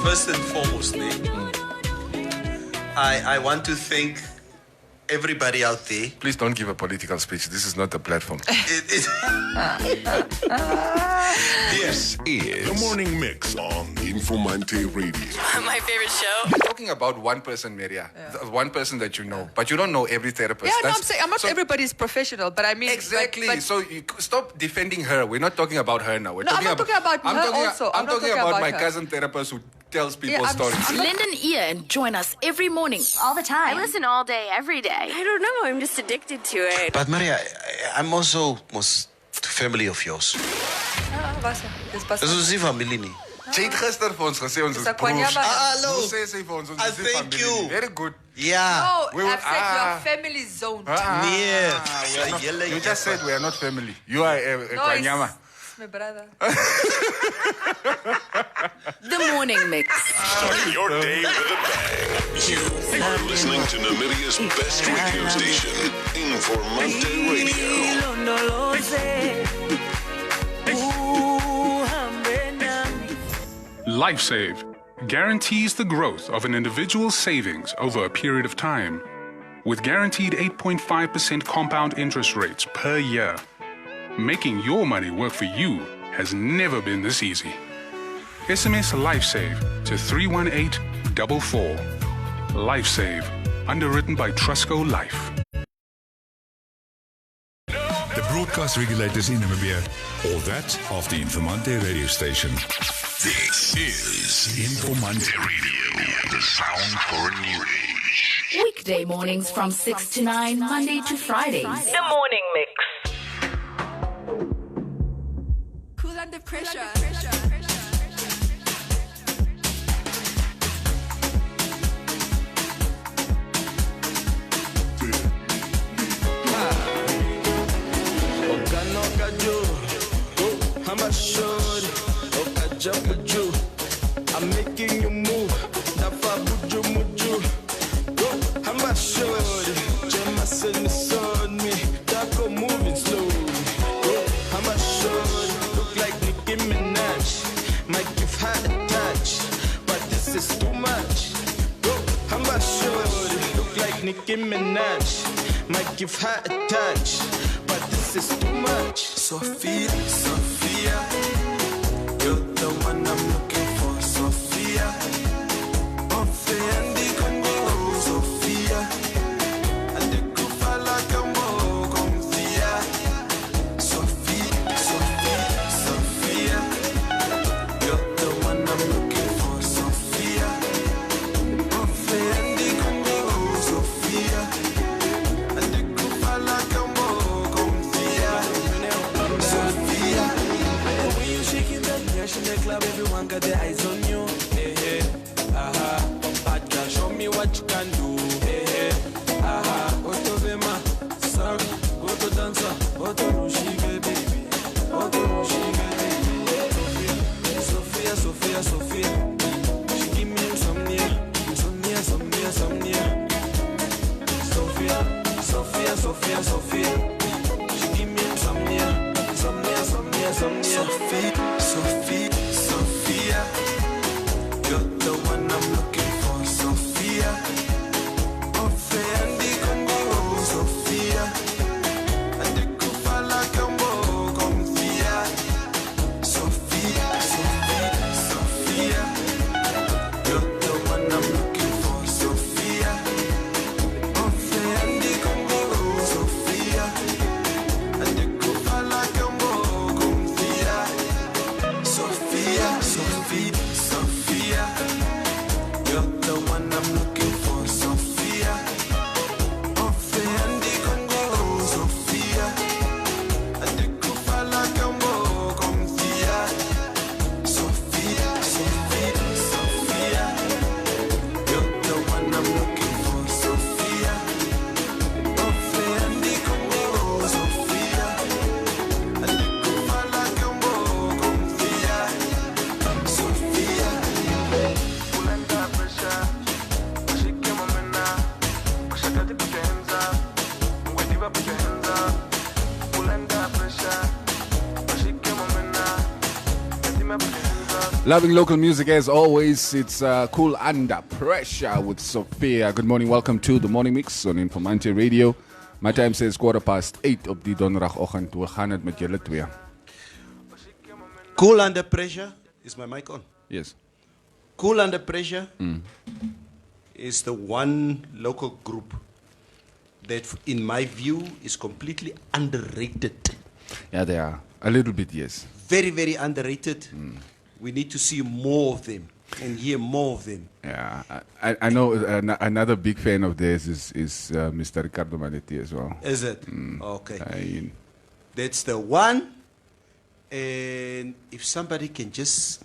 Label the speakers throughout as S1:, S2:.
S1: first and foremost, I want to thank everybody out there.
S2: Please don't give a political speech. This is not the platform.
S3: This is The Morning Mix on Informanté Radio.
S4: My favorite show.
S2: You're talking about one person, Maria. One person that you know. But you don't know every therapist.
S5: Yeah, no, I'm saying not everybody's professional, but I mean...
S2: Exactly.
S5: But
S2: so you stop defending her. We're not talking about her now. I'm
S5: not talking about her also.
S2: I'm talking about my
S5: her.
S2: cousin therapist who tells people stories.
S4: Lend an ear and join us every morning.
S6: All the time.
S7: I listen all day, every day. I don't know, I'm just addicted to it.
S1: But Maria, I'm also family of yours. Dis is nie familie nie.
S2: Jy het gister vir ons gesê ons is broers.
S1: Hallo.
S2: Hoe sê sy vir ons is
S1: Thank
S2: familie?
S1: you.
S2: Very good.
S1: Yeah.
S5: No, I've said your family zone.
S1: Nee.
S2: You just said we are not family. You are a Kwanyama.
S5: It's my brother.
S4: The Morning Mix.
S3: Starting your day with a bang. You are listening to Namibia's best radio station, Informanté Radio.
S8: LifeSave guarantees the growth of an individual's savings over a period of time. With guaranteed 8.5% compound interest rates per year, making your money work for you has never been this easy. SMS LifeSave to 31844. LifeSave, underwritten by Trusco Life.
S3: The broadcast regulators in Namibia, all that of the Informanté radio station. This is Informanté Radio, the sound for a new age.
S4: Weekday mornings from 6 to 9, Monday to Fridays.
S7: The Morning Mix.
S5: Cool under pressure.
S9: I'm making you move. Nafa buju muju. Go, I'm a shorty. Jemma said me son me. Taco moving slow. Go, I'm a shorty. Look like Nicki Minaj. Might give her a touch, but this is too much. Go, I'm a shorty. Look like Nicki Minaj. Might give her a touch, but this is too much. Sophia, Sophia, you're the one I'm looking for, Sophia. Offendi conmigo, Sophia. And the kufa like a mo confia. Sophia, Sophia, Sophia, you're the one I'm looking for, Sophia. Offendi conmigo, Sophia. And the kufa like a mo confia. Sophia, when you shaking that ass in the club, everyone got their eyes on you. Hey, hey, aha. Bad girl, show me what you can do. Hey, hey, aha. Go to Vema, sorry. Go to dancer, go to Rushige, baby. Go to Rushige, baby. Sophia, Sophia, Sophia. She give me insomnia, insomnia, insomnia, insomnia. Sophia, Sophia, Sophia, Sophia. She give me insomnia, insomnia, insomnia, insomnia. Sophia, Sophia, Sophia. You're the one I'm looking for, Sophia. Offendi conmigo, Sophia. And the kufa like a mo confia. Sophia, Sophia, Sophia. You're the one I'm looking for, Sophia. Offendi conmigo, Sophia. And the kufa like a mo confia. Sophia, Sophia, Sophia. You're the one I'm looking for, Sophia. Offendi conmigo, Sophia. And the kufa like a mo confia. Sophia, Sophia, Sophia. You're the one I'm looking for, Sophia. Offendi conmigo, Sophia. And the kufa like a mo confia. Sophia,
S2: Loving local music as always. It's Cool Under Pressure with Sophia. Good morning. Welcome to the Morning Mix on Informanté Radio. My time says 8:15 op die donderdagoggend. We gaan het met julle twee.
S1: Cool Under Pressure. Is my mic on?
S2: Yes.
S1: Cool Under Pressure is the one local group that, in my view, is completely underrated.
S2: Yeah, they are. A little bit, yes.
S1: Very, very underrated. We need to see more of them and hear more of them.
S2: Yeah, I know another big fan of theirs is Mr. Ricardo Manetti as well.
S1: Is it? Okay. That's the one. And if somebody can just...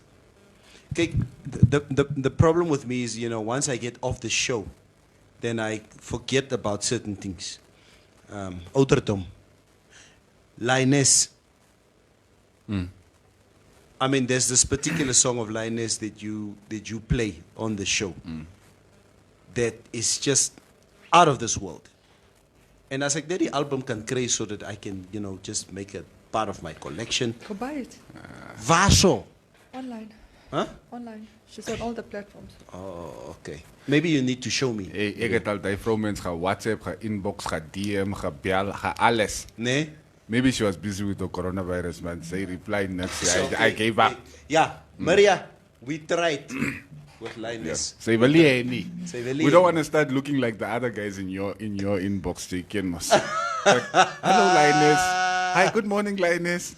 S1: Okay, the problem with me is, once I get off the show, then I forget about certain things. Ouderdom. Lioness. I mean, there's this particular song of Lioness that you play on the show that is just out of this world. And as ek net die album kan kry so that I can, just make it part of my collection.
S5: Go buy it.
S1: Waar so?
S5: Online.
S1: Huh?
S5: Online. She's on all the platforms.
S1: Oh, okay. Maybe you need to show me.
S2: Hey, ek het al die vrouwmens ga WhatsApp, ga inbox, ga DM, ga bel, ga alles.
S1: Nee?
S2: Maybe she was busy with the coronavirus, man. Say replied next year.
S1: So,
S2: I gave up.
S1: Yeah, Maria, we tried with Linus.
S2: Say we don't want to start looking like the other guys in your inbox. Taken us. Like, hello, Linus. Hi, good morning, Linus.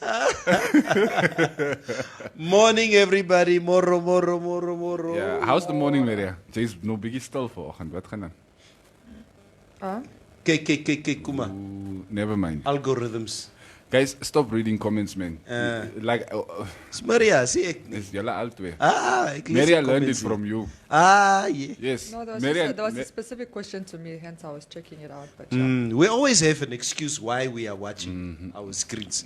S1: Morning, everybody. Moro.
S2: Yeah, how's the morning, Maria? Jy's no biggie stil vanoggend. Wat gaan aan?
S1: Kyk, kom maar.
S2: Never mind.
S1: Algorithms.
S2: Guys, stop reading comments, man.
S1: It's Maria, see ek.
S2: It's julle al twee.
S1: Ek lees
S2: Maria
S1: die
S2: learned it
S1: comments
S2: from you.
S1: Yeah.
S2: Yes.
S5: No, there was,
S2: Maria,
S5: there was a specific question to me, hence I was checking it out. But
S1: We always have an excuse why we are watching our screens.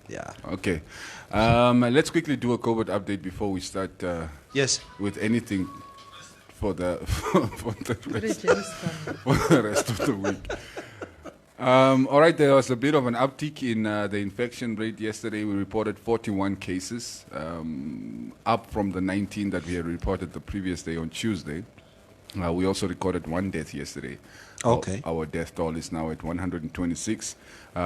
S1: Yeah.
S2: Okay. Let's quickly do a COVID update before we start
S1: Yes.
S2: with anything for the rest of the week. All right, there was a bit of an uptick in the infection rate yesterday. We reported 41 cases, up from the 19 that we had reported the previous day on Tuesday. We also recorded one death yesterday.
S1: Okay.
S2: Our death toll is now at 126.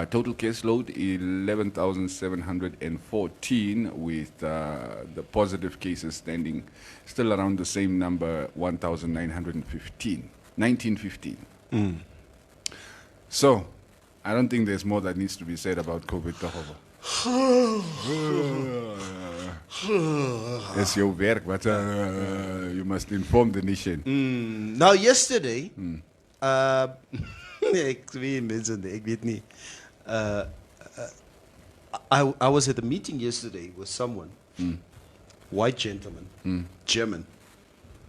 S2: Total case load 11,714, with the positive cases standing still around the same number, 1915. So, I don't think there's more that needs to be said about COVID. It's your work, but you must inform the nation.
S1: Now, yesterday, ek weet nie. I was at a meeting yesterday with someone, white gentleman, German.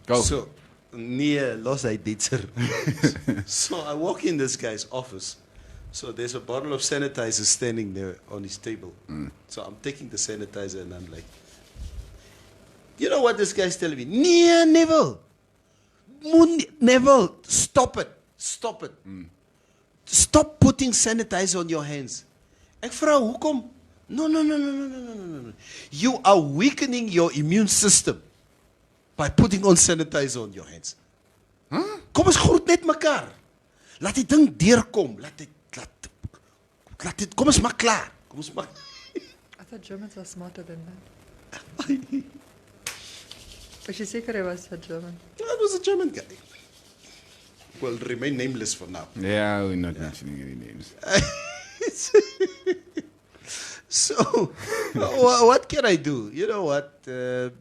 S2: Go.
S1: So, near Los Aiditzer. So I walk in this guy's office. So there's a bottle of sanitizer standing there on his table. So I'm taking the sanitizer and I'm like, you know what this guy's telling me? Nee, Neville, stop it. Stop Stop putting sanitizer on your hands. Ek vra, hoekom? No. You are weakening your immune system by putting on sanitizer on your hands. Kom ons groet net mekaar. Laat die ding deurkom. Laat dit, kom ons maak klaar.
S5: I thought Germans are smarter than that. But she said it was a German.
S1: It was a German guy. Will remain nameless for now.
S2: Yeah, we're not mentioning any names.
S1: So, what can I do? You know what? The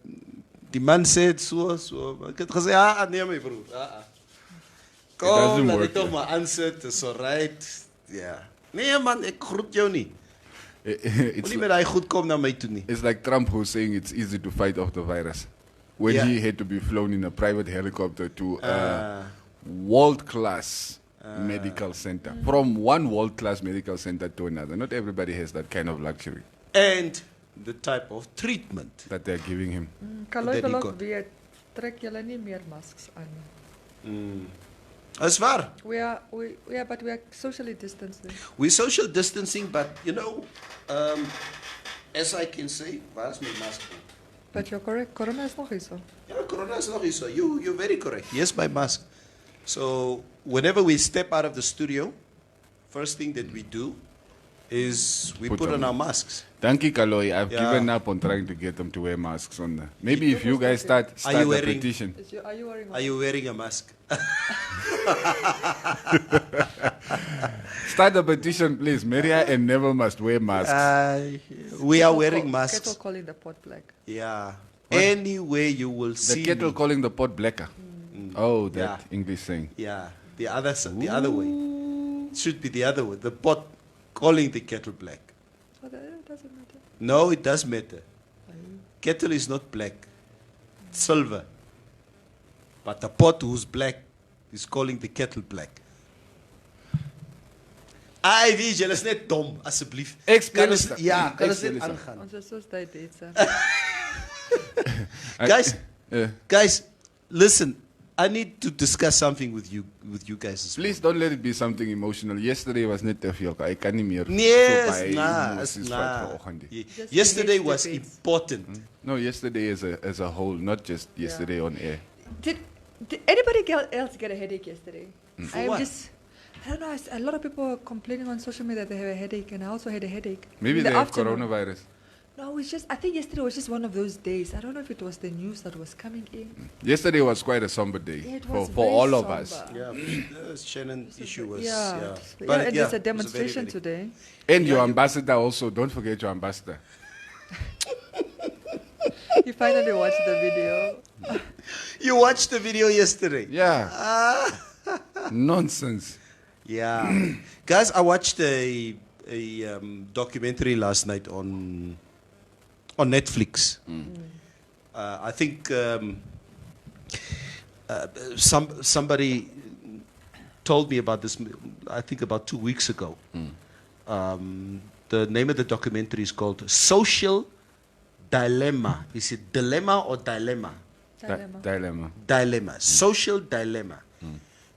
S1: man said so. Ek het gesê, nee my broer. Kom, laat ek toch maar answer, het is alright. Ja. Nee man, ek groet jou nie. Moet nie met hy goed kom na my toe nie.
S2: It's like Trump who's saying it's easy to fight off the virus. When he had to be flown in a private helicopter to a world-class medical center. From one world-class medical center to another. Not everybody has that kind of luxury.
S1: And the type of treatment
S2: that they're giving him.
S5: Kalooibalok weer, trek julle nie meer masks aan.
S1: Is waar.
S5: But we are socially distancing.
S1: We're social distancing, but as I can say, waar is my mask?
S5: But you're correct. Corona is nog hier so.
S1: Yeah, corona is not so. You're very correct. Yes, my mask. So whenever we step out of the studio, first thing that we do is we put on our masks.
S2: Thank you, Kaloi. I've
S1: Yeah.
S2: given up on trying to get them to wear masks on the. Maybe if you guys start
S1: Are you
S2: a
S1: wearing-
S2: petition.
S5: Are you wearing
S1: Are you wearing a mask?
S2: Start a petition, please. Maria and Neville must wear masks.
S1: We are wearing
S5: Kettle
S1: masks.
S5: calling the pot black.
S1: Yeah. Anywhere you will
S2: The
S1: see
S2: kettle
S1: me.
S2: calling the pot blacker. Oh, that
S1: Yeah.
S2: English saying.
S1: Yeah. The other way. It should be the other way. The pot calling the kettle black.
S5: Oh, that doesn't matter.
S1: No, it does matter. Kettle is not black. It's silver. But the pot who's black is calling the kettle black. Ai, wie, julle is net dom, asseblief.
S2: Explain
S1: Kan ons-
S2: it, sir.
S1: Ja, kan ons
S2: Explain
S1: net
S2: it, sir.
S1: aangaan?
S5: Ons is so dates.
S1: Guys,
S2: Yeah.
S1: guys, listen. I need to discuss something with you guys as well.
S2: Please don't let it be something emotional. Yesterday was net te veel. Ek kan nie meer.
S1: Yes,
S2: so baie
S1: nah,
S2: emosies
S1: nah.
S2: vat vanoggend nie.
S5: Just
S1: Yesterday
S5: behave
S1: was
S5: debates.
S1: important.
S2: No, yesterday as a whole, not just yesterday on air.
S5: Did anybody else get a headache yesterday?
S1: For
S5: I
S1: what?
S5: don't know. A lot of people are complaining on social media that they have a headache, and I also had a headache.
S2: Maybe
S5: In
S2: they
S5: the
S2: have
S5: afternoon.
S2: coronavirus.
S5: No, it's just. I think yesterday was just one of those days. I don't know if it was the news that was coming in.
S2: Yesterday was quite a somber day
S5: Yeah, it
S2: for
S5: was
S2: for
S5: very
S2: all of
S5: somber.
S2: us.
S1: Yeah, Shannon's issue was,
S5: Yeah,
S1: yeah.
S5: and
S1: yeah,
S5: there's
S1: it
S5: a
S1: was very,
S5: demonstration
S1: very-
S5: today.
S2: And your ambassador also. Don't forget your ambassador.
S5: You finally watched the video.
S1: You watched the video yesterday?
S2: Yeah. Nonsense.
S1: Yeah. Guys, I watched a documentary last night on Netflix. I think somebody told me about this, I think about 2 weeks ago. The name of the documentary is called Social Dilemma. Is it dilemma or dilemma?
S5: Dilemma.
S2: Dilemma.
S1: Social dilemma.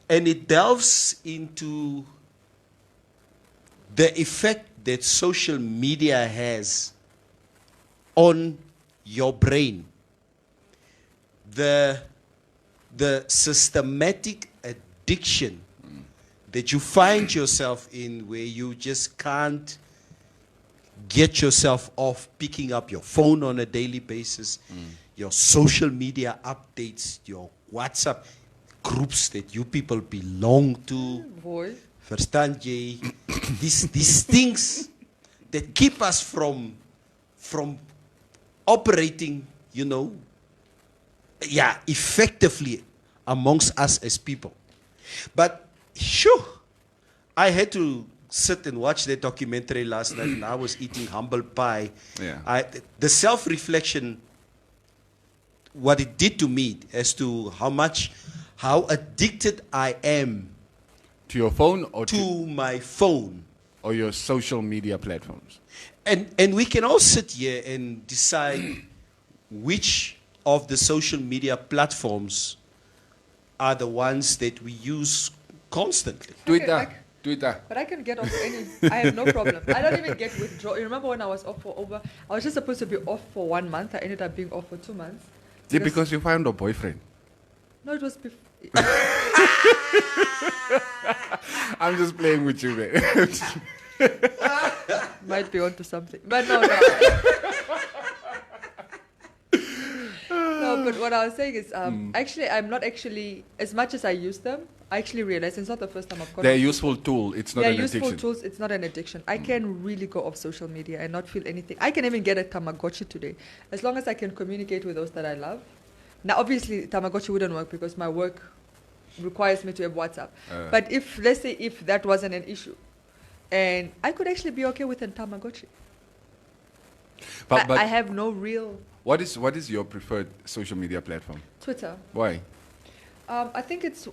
S1: And it delves into the effect that social media has on your brain. The systematic addiction that you find yourself in, where you just can't get yourself off picking up your phone on a daily basis, your social media updates, your WhatsApp groups that you people belong to.
S5: Boy.
S1: Verstaan jy? These things that keep us from operating, effectively amongst us as people. But I had to sit and watch that documentary last night, and I was eating humble pie.
S2: Yeah.
S1: The self-reflection, what it did to me as to how addicted I am
S2: To your phone or
S1: to my phone.
S2: or your social media platforms.
S1: And we can all sit here and decide which of the social media platforms are the ones that we use constantly.
S2: Twitter. Twitter.
S5: But I can get off any. I have no problem. I don't even get withdrawal. You remember when I was off I was just supposed to be off for 1 month. I ended up being off for 2 months.
S2: Yeah, because you found a boyfriend.
S5: No, it was before.
S2: I'm just playing with you, man.
S5: Might be onto something. But no. No, but what I was saying is, actually, I'm not actually, as much as I use them, I actually realize it's not the first time I've got
S2: They're a
S5: off.
S2: useful tool. It's not
S5: They're
S2: an
S5: useful
S2: addiction.
S5: tools. It's not an addiction. I can really go off social media and not feel anything. I can even get a Tamagotchi today, as long as I can communicate with those that I love. Now, obviously, Tamagotchi wouldn't work because my work requires me to have WhatsApp. But if, let's say, if that wasn't an issue, and I could actually be okay with a Tamagotchi.
S2: But
S5: I have no real
S2: what is your preferred social media platform?
S5: Twitter.
S2: Why?
S5: I think it's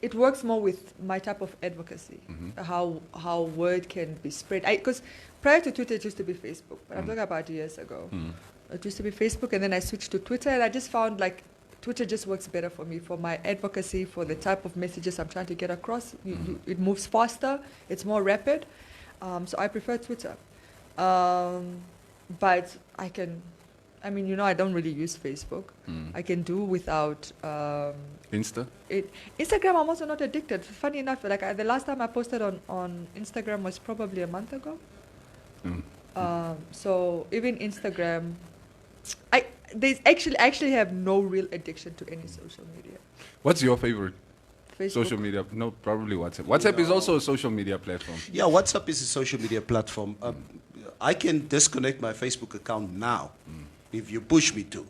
S5: it works more with my type of advocacy, how word can be spread. Because prior to Twitter, it used to be Facebook, but I'm talking about years ago. It used to be Facebook, and then I switched to Twitter, and I just found like Twitter just works better for me, for my advocacy, for the type of messages I'm trying to get across. It moves faster, it's more rapid, so I prefer Twitter. but I can. I mean, I don't really use Facebook. I can do without
S2: Insta?
S5: Instagram. I'm also not addicted. Funny enough, the last time I posted on Instagram was probably a month ago. So even Instagram, I actually have no real addiction to any social media.
S2: What's your favorite
S5: Facebook.
S2: social media? No, probably WhatsApp. WhatsApp is also a social media platform.
S1: Yeah, WhatsApp is a social media platform. I can disconnect my Facebook account now if you push me to.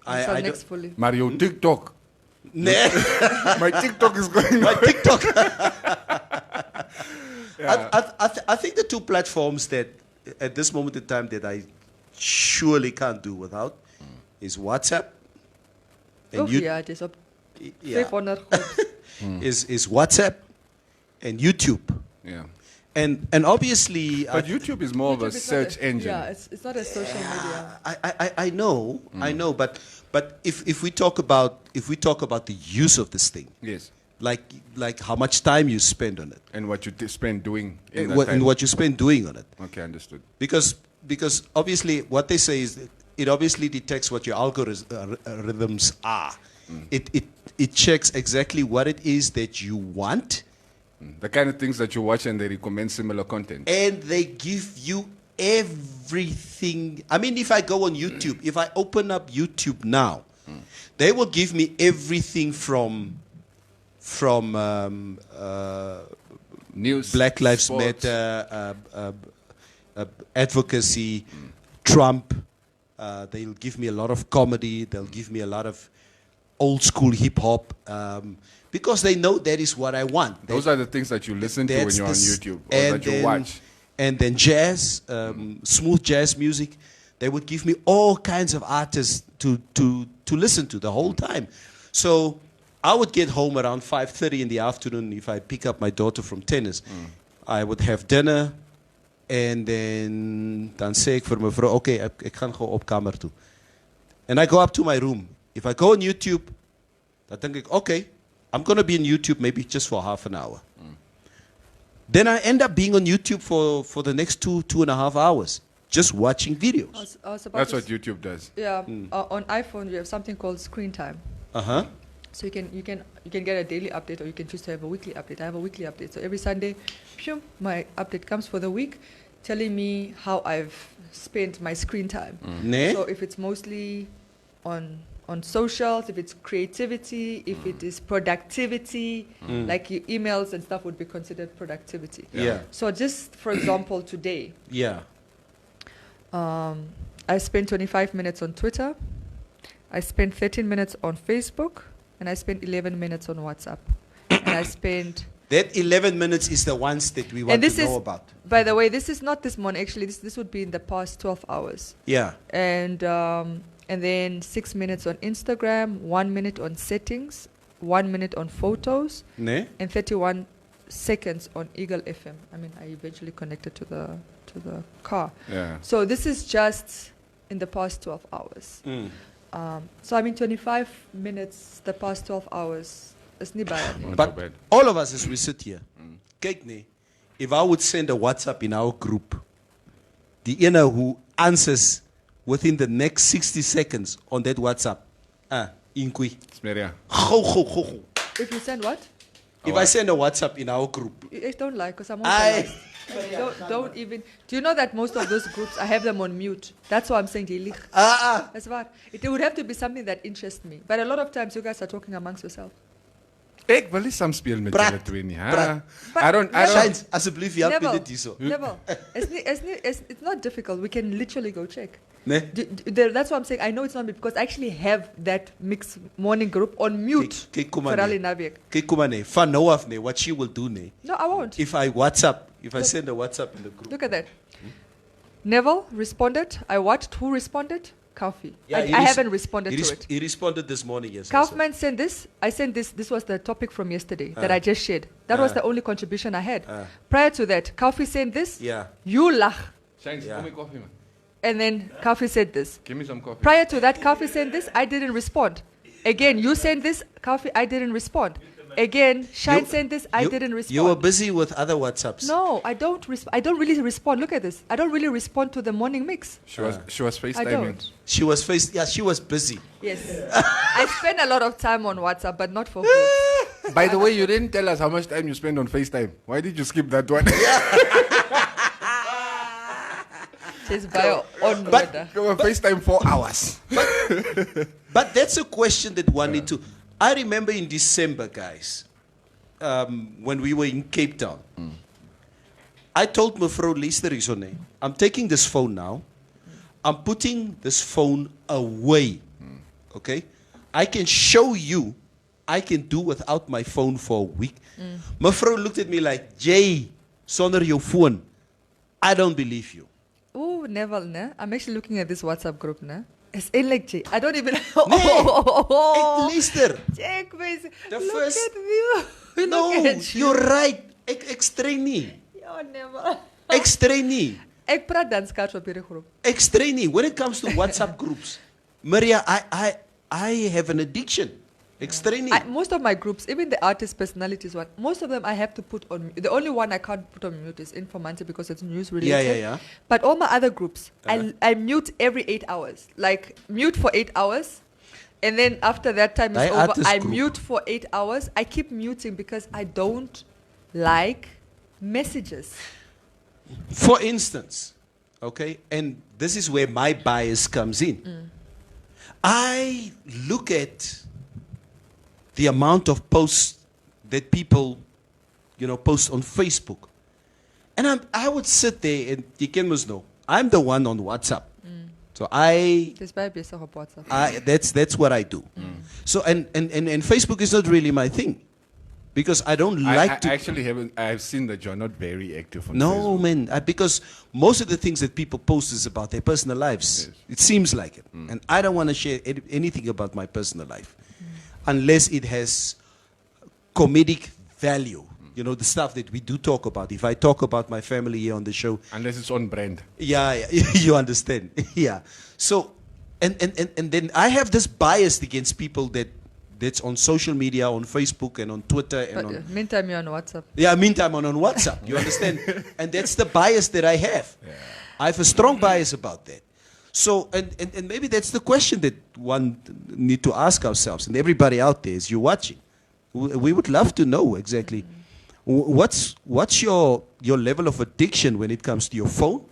S5: I next fully.
S2: Mario, TikTok.
S1: Nah.
S2: My TikTok is going
S1: My
S2: on.
S1: TikTok.
S2: Yeah.
S1: I think the two platforms that at this moment in time that I surely can't do without is WhatsApp and
S5: Ja, het is op
S1: yeah,
S5: 500
S1: is WhatsApp and YouTube.
S2: Yeah.
S1: And obviously
S2: But YouTube is more of a
S5: YouTube is not
S2: search engine.
S5: Yeah, it's not a social media.
S1: I know, but if we talk about the use of this thing,
S2: Yes.
S1: like how much time you spend on it,
S2: And what you spend doing in
S1: and
S2: that time.
S1: what you spend doing on it,
S2: Okay, understood.
S1: because obviously what they say is that it obviously detects what your algorithms are. It checks exactly what it is that you want,
S2: The kind of things that you watch and they recommend similar content.
S1: and they give you everything. I mean, if I go on YouTube, if I open up YouTube now, they will give me everything from
S2: News,
S1: Black Lives
S2: sports.
S1: Matter, advocacy, Trump. They'll give me a lot of comedy. They'll give me a lot of old school hip hop, because they know that is what I want.
S2: Those are the things that you listen to when
S1: That's
S2: you're on
S1: this-
S2: YouTube or that you watch.
S1: And then jazz, smooth jazz music. They would give me all kinds of artists to listen to the whole time. So I would get home around 5:30 in the afternoon if I pick up my daughter from tennis. I would have dinner, and dan sê ek vir my vrou, okay, ek gaan gou op kamer toe. And I go up to my room. If I go on YouTube, dan dink ek, okay, I'm going to be on YouTube maybe just for half an hour. Then I end up being on YouTube for the next 2.5 hours, just watching videos.
S5: I was about
S2: That's
S5: to
S2: what YouTube does.
S5: Yeah, on iPhone you have something called screen time.
S1: Uh-huh.
S5: So you can get a daily update, or you can choose to have a weekly update. I have a weekly update. So every Sunday, my update comes for the week, telling me how I've spent my screen time.
S1: Ne?
S5: So if it's mostly on socials, if it's creativity, if it is productivity, like your emails and stuff would be considered productivity.
S1: Yeah.
S5: So just for example, today,
S1: Yeah.
S5: I spent 25 minutes on Twitter, I spent 13 minutes on Facebook, and I spent 11 minutes on WhatsApp. And I spent...
S1: That 11 minutes is the ones that we want
S5: And this
S1: to know
S5: is,
S1: about.
S5: by the way, this is not this morning. Actually, this would be in the past 12 hours.
S1: Yeah.
S5: And then 6 minutes on Instagram, 1 minute on settings, 1 minute on photos,
S1: Ne?
S5: and 31 seconds on Eagle FM. I mean, I eventually connected to the car.
S2: Yeah.
S5: So this is just in the past 12 hours. So I mean, 25 minutes the past 12 hours is nie baie nie.
S2: Not so
S1: But
S2: bad.
S1: all of us as we sit here, kyk nee, if I would send a WhatsApp in our group, the ene who answers within the next 60 seconds on that WhatsApp, inkui.
S2: Smeria.
S1: Go.
S5: If you send what?
S1: If I send a WhatsApp in our group,
S5: I don't like, because I'm
S1: I-
S5: also don't even. Do you know that most of those groups I have them on mute? That's why I'm saying they lig. That's what. It would have to be something that interests me. But a lot of times you guys are talking amongst yourself.
S2: Ek wil nie saam speel met
S1: Praat,
S2: julle twee nie, hè?
S1: praat.
S2: I don't
S1: Shines, asseblief help me
S5: Neville,
S1: dit hierso.
S5: Neville, it's not difficult. We can literally go check.
S1: Ne?
S5: That's what I'm saying. I know it's not me because I actually have that mixed morning group on mute.
S1: Kyk kom
S5: Veral
S1: aan.
S5: in naweek.
S1: Kyk kom aan nee. Van nou af nee, what she will do nee.
S5: No, I won't.
S1: If I send a WhatsApp in the group.
S5: Look at that. Neville responded. I watched. Who responded? Kaufman.
S1: Yeah,
S5: I haven't responded
S1: he
S5: to it.
S1: He responded this morning, yes.
S5: Kaufman sent this. I sent this. This was the topic from yesterday that I just shared. That was the only contribution I had. Prior to that, Kaufman sent this.
S1: Yeah.
S5: You lach.
S2: Shines,
S1: Yeah.
S2: kom my coffee man.
S5: And then Kaufman said this.
S2: Give me some coffee.
S5: Prior to that, Kaufman sent this. I didn't respond. Again, you sent this. Kaufman, I didn't respond. Again, Shine
S1: You-
S5: sent this. I didn't respond.
S1: You were busy with other WhatsApps.
S5: No, I don't. I don't really respond. Look at this. I don't really respond to the morning mix.
S2: She was
S5: I
S2: FaceTiming.
S5: don't.
S1: She was busy.
S5: Yes. I spend a lot of time on WhatsApp, but not for groups.
S2: By the way, you didn't tell us how much time you spend on FaceTime. Why did you skip that one?
S5: Just by on
S1: But-
S5: order.
S2: Go on FaceTime 4 hours.
S1: But that's a question that one need to. I remember in December, guys, when we were in Cape Town, I told Mevrouw Lister Isone, I'm taking this phone now. I'm putting this phone away. Okay? I can show you I can do without my phone for a week. Mevrouw looked at me like, Jay, sonder jou phone. I don't believe you.
S5: Oh, Neville, ne? I'm actually looking at this WhatsApp group, ne? It's in like Jay. I don't even.
S1: Hey,
S5: Oh,
S1: Lister.
S5: Jack, basic.
S1: The
S5: Look
S1: first-
S5: at you.
S1: No,
S5: Look at you.
S1: you're right. Ek-streng nie.
S5: Oh, Neville.
S1: Ek-streng nie.
S5: Ek praat dan skaars op hierdie groep.
S1: Extreme nie. When it comes to WhatsApp groups, Maria, I have an addiction. Extreme nie.
S5: Most of my groups, even the artist personalities one, most of them I have to put on mute. The only one I can't put on mute is Informanté because it's news related.
S1: Yeah.
S5: But all my other groups, I mute every 8 hours. Like mute for 8 hours. And then after that time is
S1: My
S5: over,
S1: artist
S5: I
S1: group.
S5: mute for 8 hours. I keep muting because I don't like messages.
S1: For instance, okay, and this is where my bias comes in. I look at the amount of posts that people, post on Facebook. And I would sit there and you can must know, I'm the one on WhatsApp. So
S5: Dis baie besig op WhatsApp.
S1: that's what I do. So and Facebook is not really my thing. Because I don't like
S2: I
S1: to.
S2: actually haven't. I've seen that you're not very active on
S1: No,
S2: Facebook.
S1: man. Because most of the things that people post is about their personal lives.
S2: Yes.
S1: It seems like it. And I don't want to share anything about my personal life unless it has comedic value. The stuff that we do talk about. If I talk about my family here on the show,
S2: Unless it's on brand.
S1: yeah, you understand. Yeah. So, and then I have this bias against people that's on social media, on Facebook and on Twitter and
S5: But
S1: on
S5: meantime, you're on WhatsApp.
S1: yeah, meantime on WhatsApp. You understand? And that's the bias that I have. I have a strong bias about that. So, and maybe that's the question that one need to ask ourselves, and everybody out there is you're watching. We would love to know exactly what's your level of addiction when it comes to your phone.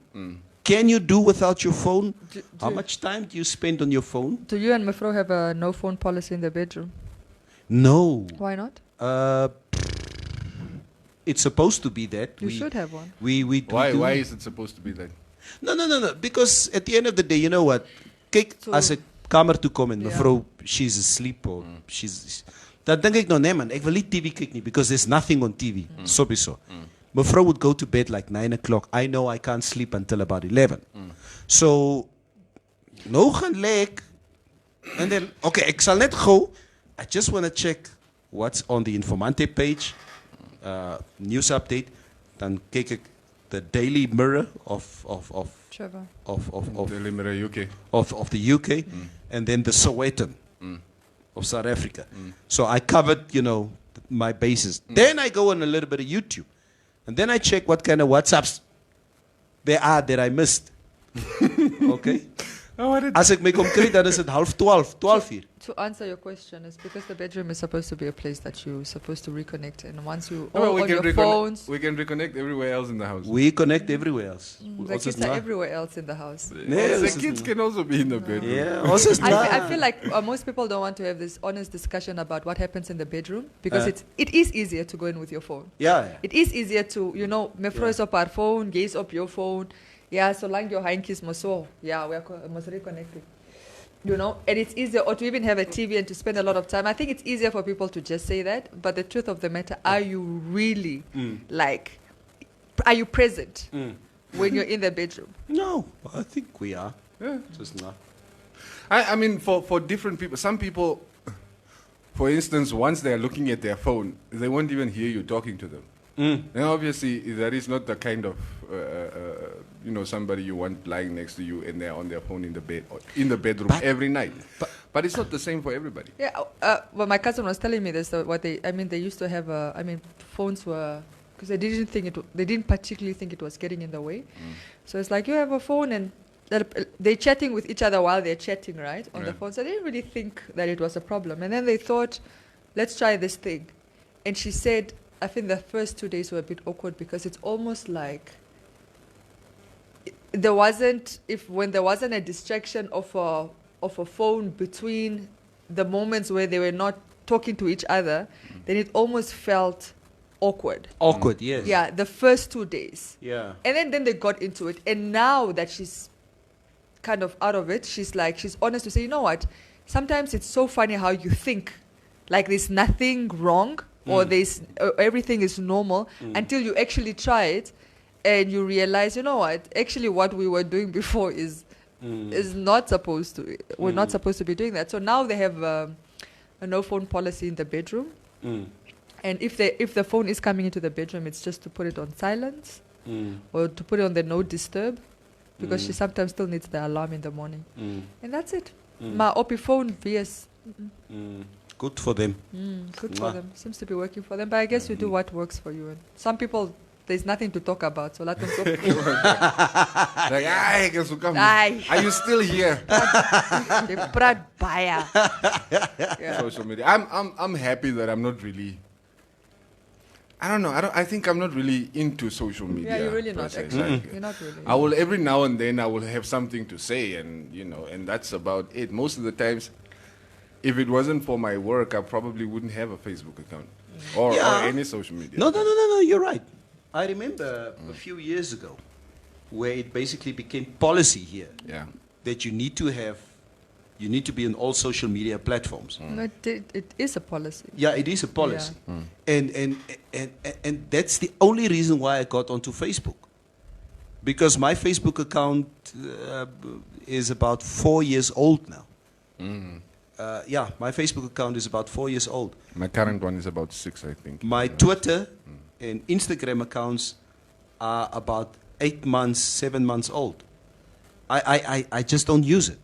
S1: Can you do without your phone? How much time do you spend on your phone?
S5: Do you and Mefro have a no phone policy in the bedroom?
S1: No.
S5: Why not?
S1: It's supposed to be that.
S5: You should have one.
S1: We
S2: Why?
S1: do.
S2: Why is it supposed to be that?
S1: No. Because at the end of the day, you know what? Kyk,
S5: So-
S1: as ek kamer toe kom en
S5: Ja.
S1: mevrou, she's asleep or she's... Dan dink ek nou, nee man, ek wil nie TV kyk nie because there's nothing on TV. Sowieso. Mevrou would go to bed like 9 o'clock. I know I can't sleep until about 11. So, nou gaan lê ek, and then, okay, ek sal net gou, I just want to check what's on the Informanté page, news update, dan kyk ek the Daily Mirror of
S5: Trevor.
S2: Daily Mirror UK.
S1: of the UK, and then the Sowetan of South Africa. So I covered, my bases. Then I go on a little bit of YouTube, and then I check what kind of WhatsApps there are that I missed. Okay? As ek my kom kry, dan is dit 11:30, 12 uur.
S5: To answer your question, is because the bedroom is supposed to be a place that you're supposed to reconnect, and once you
S2: No,
S5: all on your phones,
S2: we can reconnect everywhere else in the house.
S1: We connect everywhere else.
S5: the
S1: Ons is
S5: kids are
S1: na-
S5: everywhere else in the house.
S1: Nee, ons
S2: the
S1: is
S2: kids
S1: na-
S2: can also be in the bedroom.
S1: Yeah, ons is
S5: I
S1: na-
S5: feel like most people don't want to have this honest discussion about what happens in the bedroom because it is easier to go in with your phone.
S1: Yeah.
S5: It is easier to, Mefro is up our phone, Gaze up your phone. Yeah, so long your hankies must so. Yeah, we are must reconnected. And it's easier, or to even have a TV and to spend a lot of time. I think it's easier for people to just say that. But the truth of the matter, are you really are you present when you're in the bedroom?
S1: No, I think we are.
S2: Yeah.
S1: Just not.
S2: I mean, for different people, some people, for instance, once they're looking at their phone, they won't even hear you talking to them. And obviously, that is not the kind of, somebody you want lying next to you and they're on their phone in the bed or in the bedroom
S1: But-
S2: every night. But it's not the same for everybody.
S5: Yeah, well, my cousin was telling me this. They used to have. Phones were because they didn't particularly think it was getting in the way. So it's like you have a phone and they're chatting with each other while they're chatting, right, on the phone. So they didn't really think that it was a problem. And then they thought, let's try this thing. And she said, I think the first 2 days were a bit awkward because it's almost like when there wasn't a distraction of a phone between the moments where they were not talking to each other, then it almost felt awkward.
S1: Awkward, yes.
S5: Yeah, the first 2 days.
S1: Yeah.
S5: And then they got into it. And now that she's kind of out of it, she's honest to say, you know what? Sometimes it's so funny how you think like there's nothing wrong or everything is normal until you actually try it and you realize, you know what? Actually, what we were doing before is not supposed to. We're not supposed to be doing that. So now they have a no phone policy in the bedroom. And if the phone is coming into the bedroom, it's just to put it on silence or to put it on the no disturb because she sometimes still needs the alarm in the morning. And that's it. My OP phone VS.
S1: Good for them.
S5: Good for them. Seems to be working for them. But I guess you do what works for you. And some people, there's nothing to talk about, so let them go.
S2: Like, are you still here?
S5: The proud buyer.
S2: Social media. I'm happy that I'm not really. I don't know. I think I'm not really into social media.
S5: Yeah, you're really not. Actually, you're not really.
S2: I will every now and then I will have something to say, and and that's about it. Most of the times, if it wasn't for my work, I probably wouldn't have a Facebook account or any social media.
S1: No. You're right. I remember a few years ago where it basically became policy here that you need to be on all social media platforms.
S5: It is a policy.
S1: Yeah, it is a policy. And that's the only reason why I got onto Facebook. Because my Facebook account is about 4 years old now. My Facebook account is about 4 years old.
S2: My current one is about 6, I think.
S1: My Twitter and Instagram accounts are about 8 months, 7 months old. I just don't use it.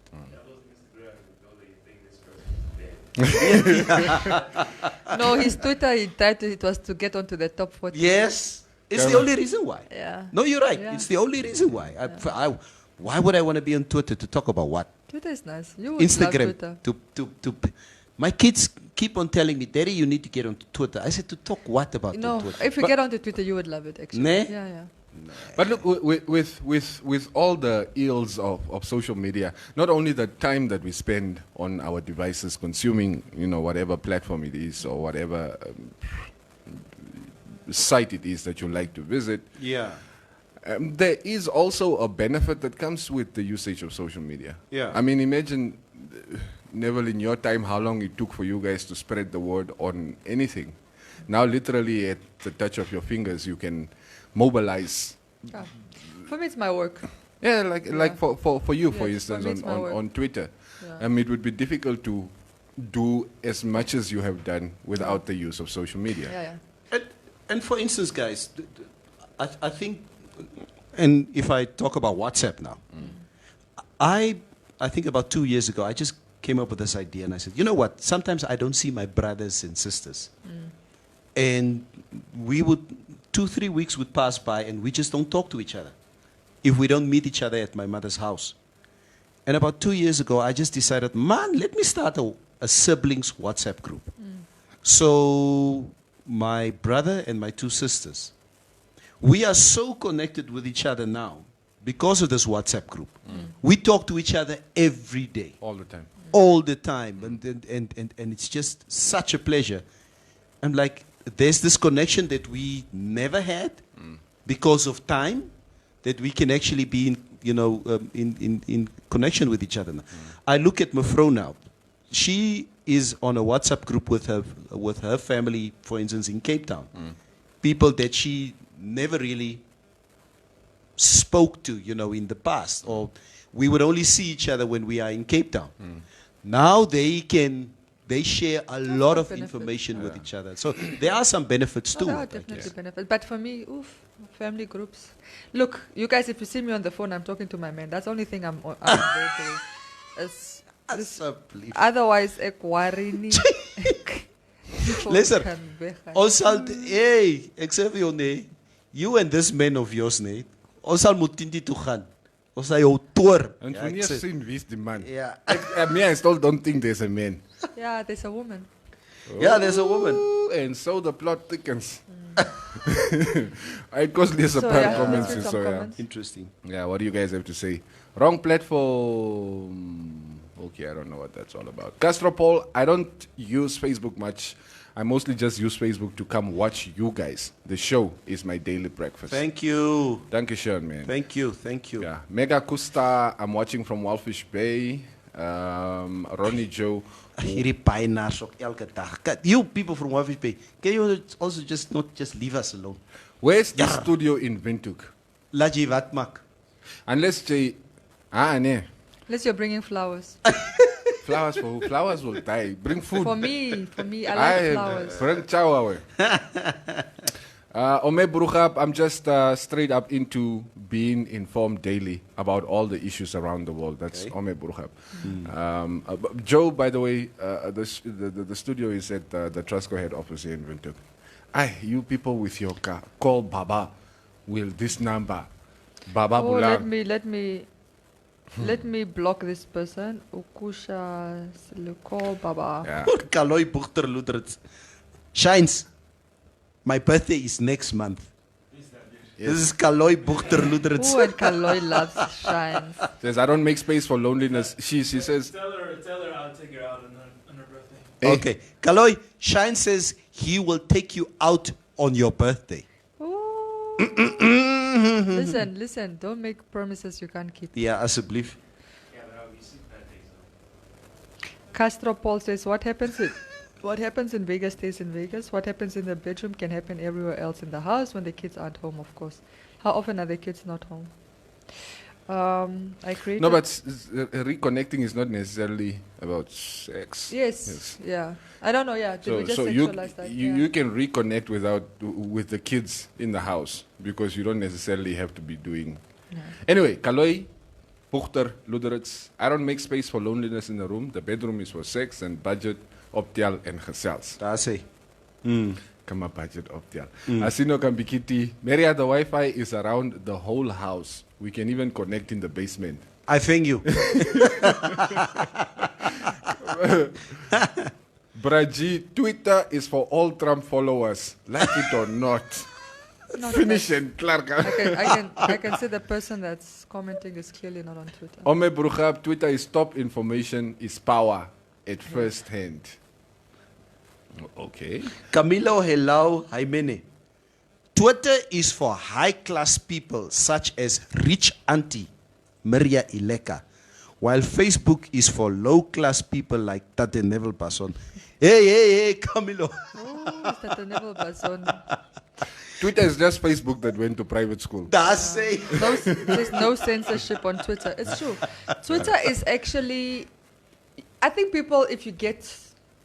S5: No, his Twitter, it was to get onto the top 40.
S1: Yes, it's the only reason why.
S5: Yeah.
S1: No, you're right.
S5: Yeah.
S1: It's the only reason why. Why would I want to be on Twitter to talk about what?
S5: Twitter is nice. You would
S1: Instagram.
S5: love
S1: To
S5: Twitter.
S1: my kids keep on telling me, Daddy, you need to get on Twitter. I said, to talk what about Twitter?
S5: If you get onto Twitter, you would love it, actually.
S1: Nah?
S5: Yeah.
S2: But look, with all the ills of social media, not only the time that we spend on our devices consuming, whatever platform it is or whatever site it is that you like to visit.
S1: Yeah.
S2: There is also a benefit that comes with the usage of social media.
S1: Yeah.
S2: I mean, imagine, Neville, in your time, how long it took for you guys to spread the word on anything. Now, literally, at the touch of your fingers, you can mobilize.
S5: Yeah. For me, it's my work.
S2: Yeah, like for you, for
S5: Yes, for
S2: instance,
S5: me it's my work.
S2: on Twitter.
S5: Yeah.
S2: It would be difficult to do as much as you have done without the use of social media.
S5: Yeah.
S1: And for instance, guys, I think, and if I talk about WhatsApp now, I think about 2 years ago, I just came up with this idea and I said, you know what, sometimes I don't see my brothers and sisters. And 2-3 weeks would pass by and we just don't talk to each other if we don't meet each other at my mother's house. And about 2 years ago, I just decided, man, let me start a siblings WhatsApp group. So my brother and my 2 sisters, we are so connected with each other now because of this WhatsApp group. We talk to each other every day.
S2: All the time.
S1: All the time. And it's just such a pleasure. I'm like, there's this connection that we never had because of time, that we can actually be in connection with each other now. I look at Mafro now. She is on a WhatsApp group with her family, for instance, in Cape Town. People that she never really spoke to, in the past, or we would only see each other when we are in Cape Town. Now they share a lot of information with each other. So there are some benefits to
S5: There are
S1: it.
S5: definitely benefits. But for me, family groups. Look, you guys, if you see me on the phone, I'm talking to my man. That's the only thing I'm there doing.
S1: Asseblief.
S5: Otherwise, ek worry nie.
S1: Luister,
S5: Kan weggaan.
S1: ons sal, hey, ek sê vir jou nee, you and this man of yours nee, ons sal moet Tindi toe gaan. Ons sal jou toer.
S2: En
S1: Ja,
S2: toen
S1: ek
S2: je
S1: sê-
S2: zien wie is die man.
S1: Ja.
S2: I still don't think there's a man.
S5: Yeah, there's a woman.
S1: Ja, there's a woman.
S2: Ooh, and so the plot thickens. I could leave a
S5: So,
S2: paar
S5: yeah,
S2: comments.
S5: let's read some
S2: So, yeah.
S5: comments.
S1: Interesting.
S2: Yeah, what do you guys have to say? Wrong platform. Okay, I don't know what that's all about. Castropol, I don't use Facebook much. I mostly just use Facebook to come watch you guys. The show is my daily breakfast.
S1: Thank you.
S2: Dankeschön, man.
S1: Thank you. Thank you.
S2: Yeah. Mega Kusta, I'm watching from Walfish Bay. Ronnie Joe.
S1: Hierdie pynars ook elke dag. You people from Wafish Bay, can you also not just leave us alone?
S2: Where's the
S1: Yeah.
S2: studio in Windhoek?
S1: Laat jy wat maak.
S2: Unless they... nee.
S5: Unless you're bringing flowers.
S2: Flowers for who? Flowers will die. Bring food.
S5: For me, I like flowers.
S2: Bring chow away. Ome Bruchap, I'm just straight up into being informed daily about all the issues around the world. That's
S1: Okay.
S2: Ome Bruchap. Joe, by the way, the studio is at the Trusco head office here in Windhoek. You people with your car, call Baba. Will this number? Baba
S5: Oh,
S2: Bulang.
S5: let me block this person. Ukusha Siluko Baba.
S2: Yeah.
S1: Kaloi Buchter Luderits. Shines. My birthday is next month. This is Kaloi Buchter Luderits.
S5: Who and Kaloi loves shines.
S2: Says, I don't make space for loneliness. She says,
S6: Tell her I'll take her out on her birthday.
S1: Okay. Kaloi, Shine says he will take you out on your birthday.
S5: Ooh. Listen, don't make promises you can't keep.
S1: Ja, asseblief.
S6: Yeah, but I'll be sick that day, so.
S5: Castro Paul says, what happens in Vegas stays in Vegas. What happens in the bedroom can happen everywhere else in the house when the kids aren't home, of course. How often are the kids not home? I created...
S2: no, but reconnecting is not necessarily about sex.
S5: Yes. Yeah. I don't know, yeah. Did we just
S2: So you,
S5: sexualize that?
S2: you,
S5: Yeah.
S2: you can reconnect with the kids in the house because you don't necessarily have to be doing.
S5: No.
S2: Anyway, Kaloi, Puchter, Luderitz, I don't make space for loneliness in the room. The bedroom is for sex and budget, optial and gesels.
S1: Daar sê.
S2: Come up, budget, optial. Asino Kambikiti, Maria, the Wi-Fi is around the whole house. We can even connect in the basement.
S1: I thank you.
S2: Braji, Twitter is for all Trump followers, like it or not.
S5: Not
S2: Finish
S5: that-
S2: and Clark.
S5: I can see the person that's commenting is clearly not on Twitter.
S2: Ome Bruchab, Twitter is top, information is power at first hand. Okay.
S1: Camilo Hello Jaimene. Twitter is for high-class people such as rich auntie Maria Ileka, while Facebook is for low-class people like Tate Neville Passon. Hey, Camilo.
S5: Oh, is that the Neville Bazon?
S2: Twitter is just Facebook that went to private school.
S1: Daar sê.
S5: There's no censorship on Twitter. It's true. Twitter is actually, I think people, if you get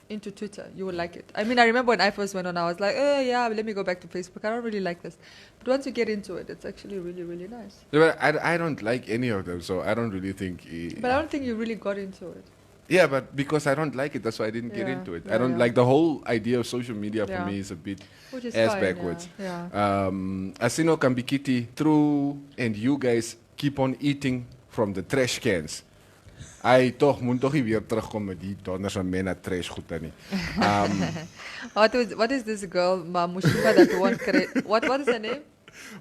S5: into Twitter, you will like it. I mean, I remember when I first went on, I was like, oh yeah, let me go back to Facebook. I don't really like this. But once you get into it, it's actually really, really nice.
S2: But I don't like any of them, so I don't really think.
S5: But I don't think you really got into it.
S2: Yeah, but because I don't like it, that's why I didn't get
S5: Yeah,
S2: into it.
S5: yeah,
S2: I don't
S5: yeah.
S2: like the whole idea of social media. For
S5: Yeah.
S2: me is a bit
S5: Which is
S2: ass
S5: fine,
S2: backwards.
S5: yeah.
S2: Asino Kambikiti, through and you guys keep on eating from the trash cans. Ai toch moet toch nie weer terugkom met die donders en mena trash goed dan nie.
S5: What is this girl, Mushiba, that won what is her name?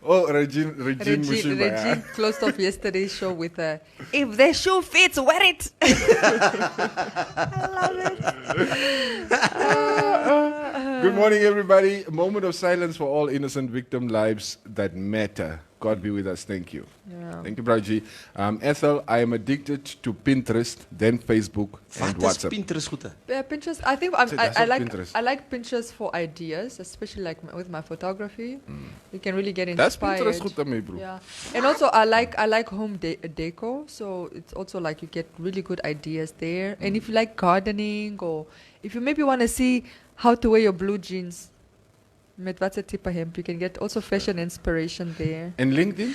S2: Regine Mushimba. yeah.
S5: Regine closed off yesterday's show with a, if the shoe fits, wear it.
S2: Good morning, everybody. A moment of silence for all innocent victim lives that matter. God be with us. Thank you.
S5: Yeah.
S2: Thank you, Braji. Ethel, I am addicted to Pinterest, then Facebook, and
S1: Wat is
S2: WhatsApp.
S1: Pinterest goede?
S5: Yeah, Pinterest. I think
S2: That's
S5: I
S2: not
S5: like
S2: Pinterest.
S5: I like Pinterest for ideas, especially like with my photography. You can really get
S2: That's
S5: inspired.
S2: Pinterest goed daarmee, bro.
S5: Yeah, and also I like home decor, so it's also like you get really good ideas there. And if you like gardening, or if you maybe want to see how to wear your blue jeans, met wat se tipe hemp, you can get also fashion inspiration there.
S2: And LinkedIn?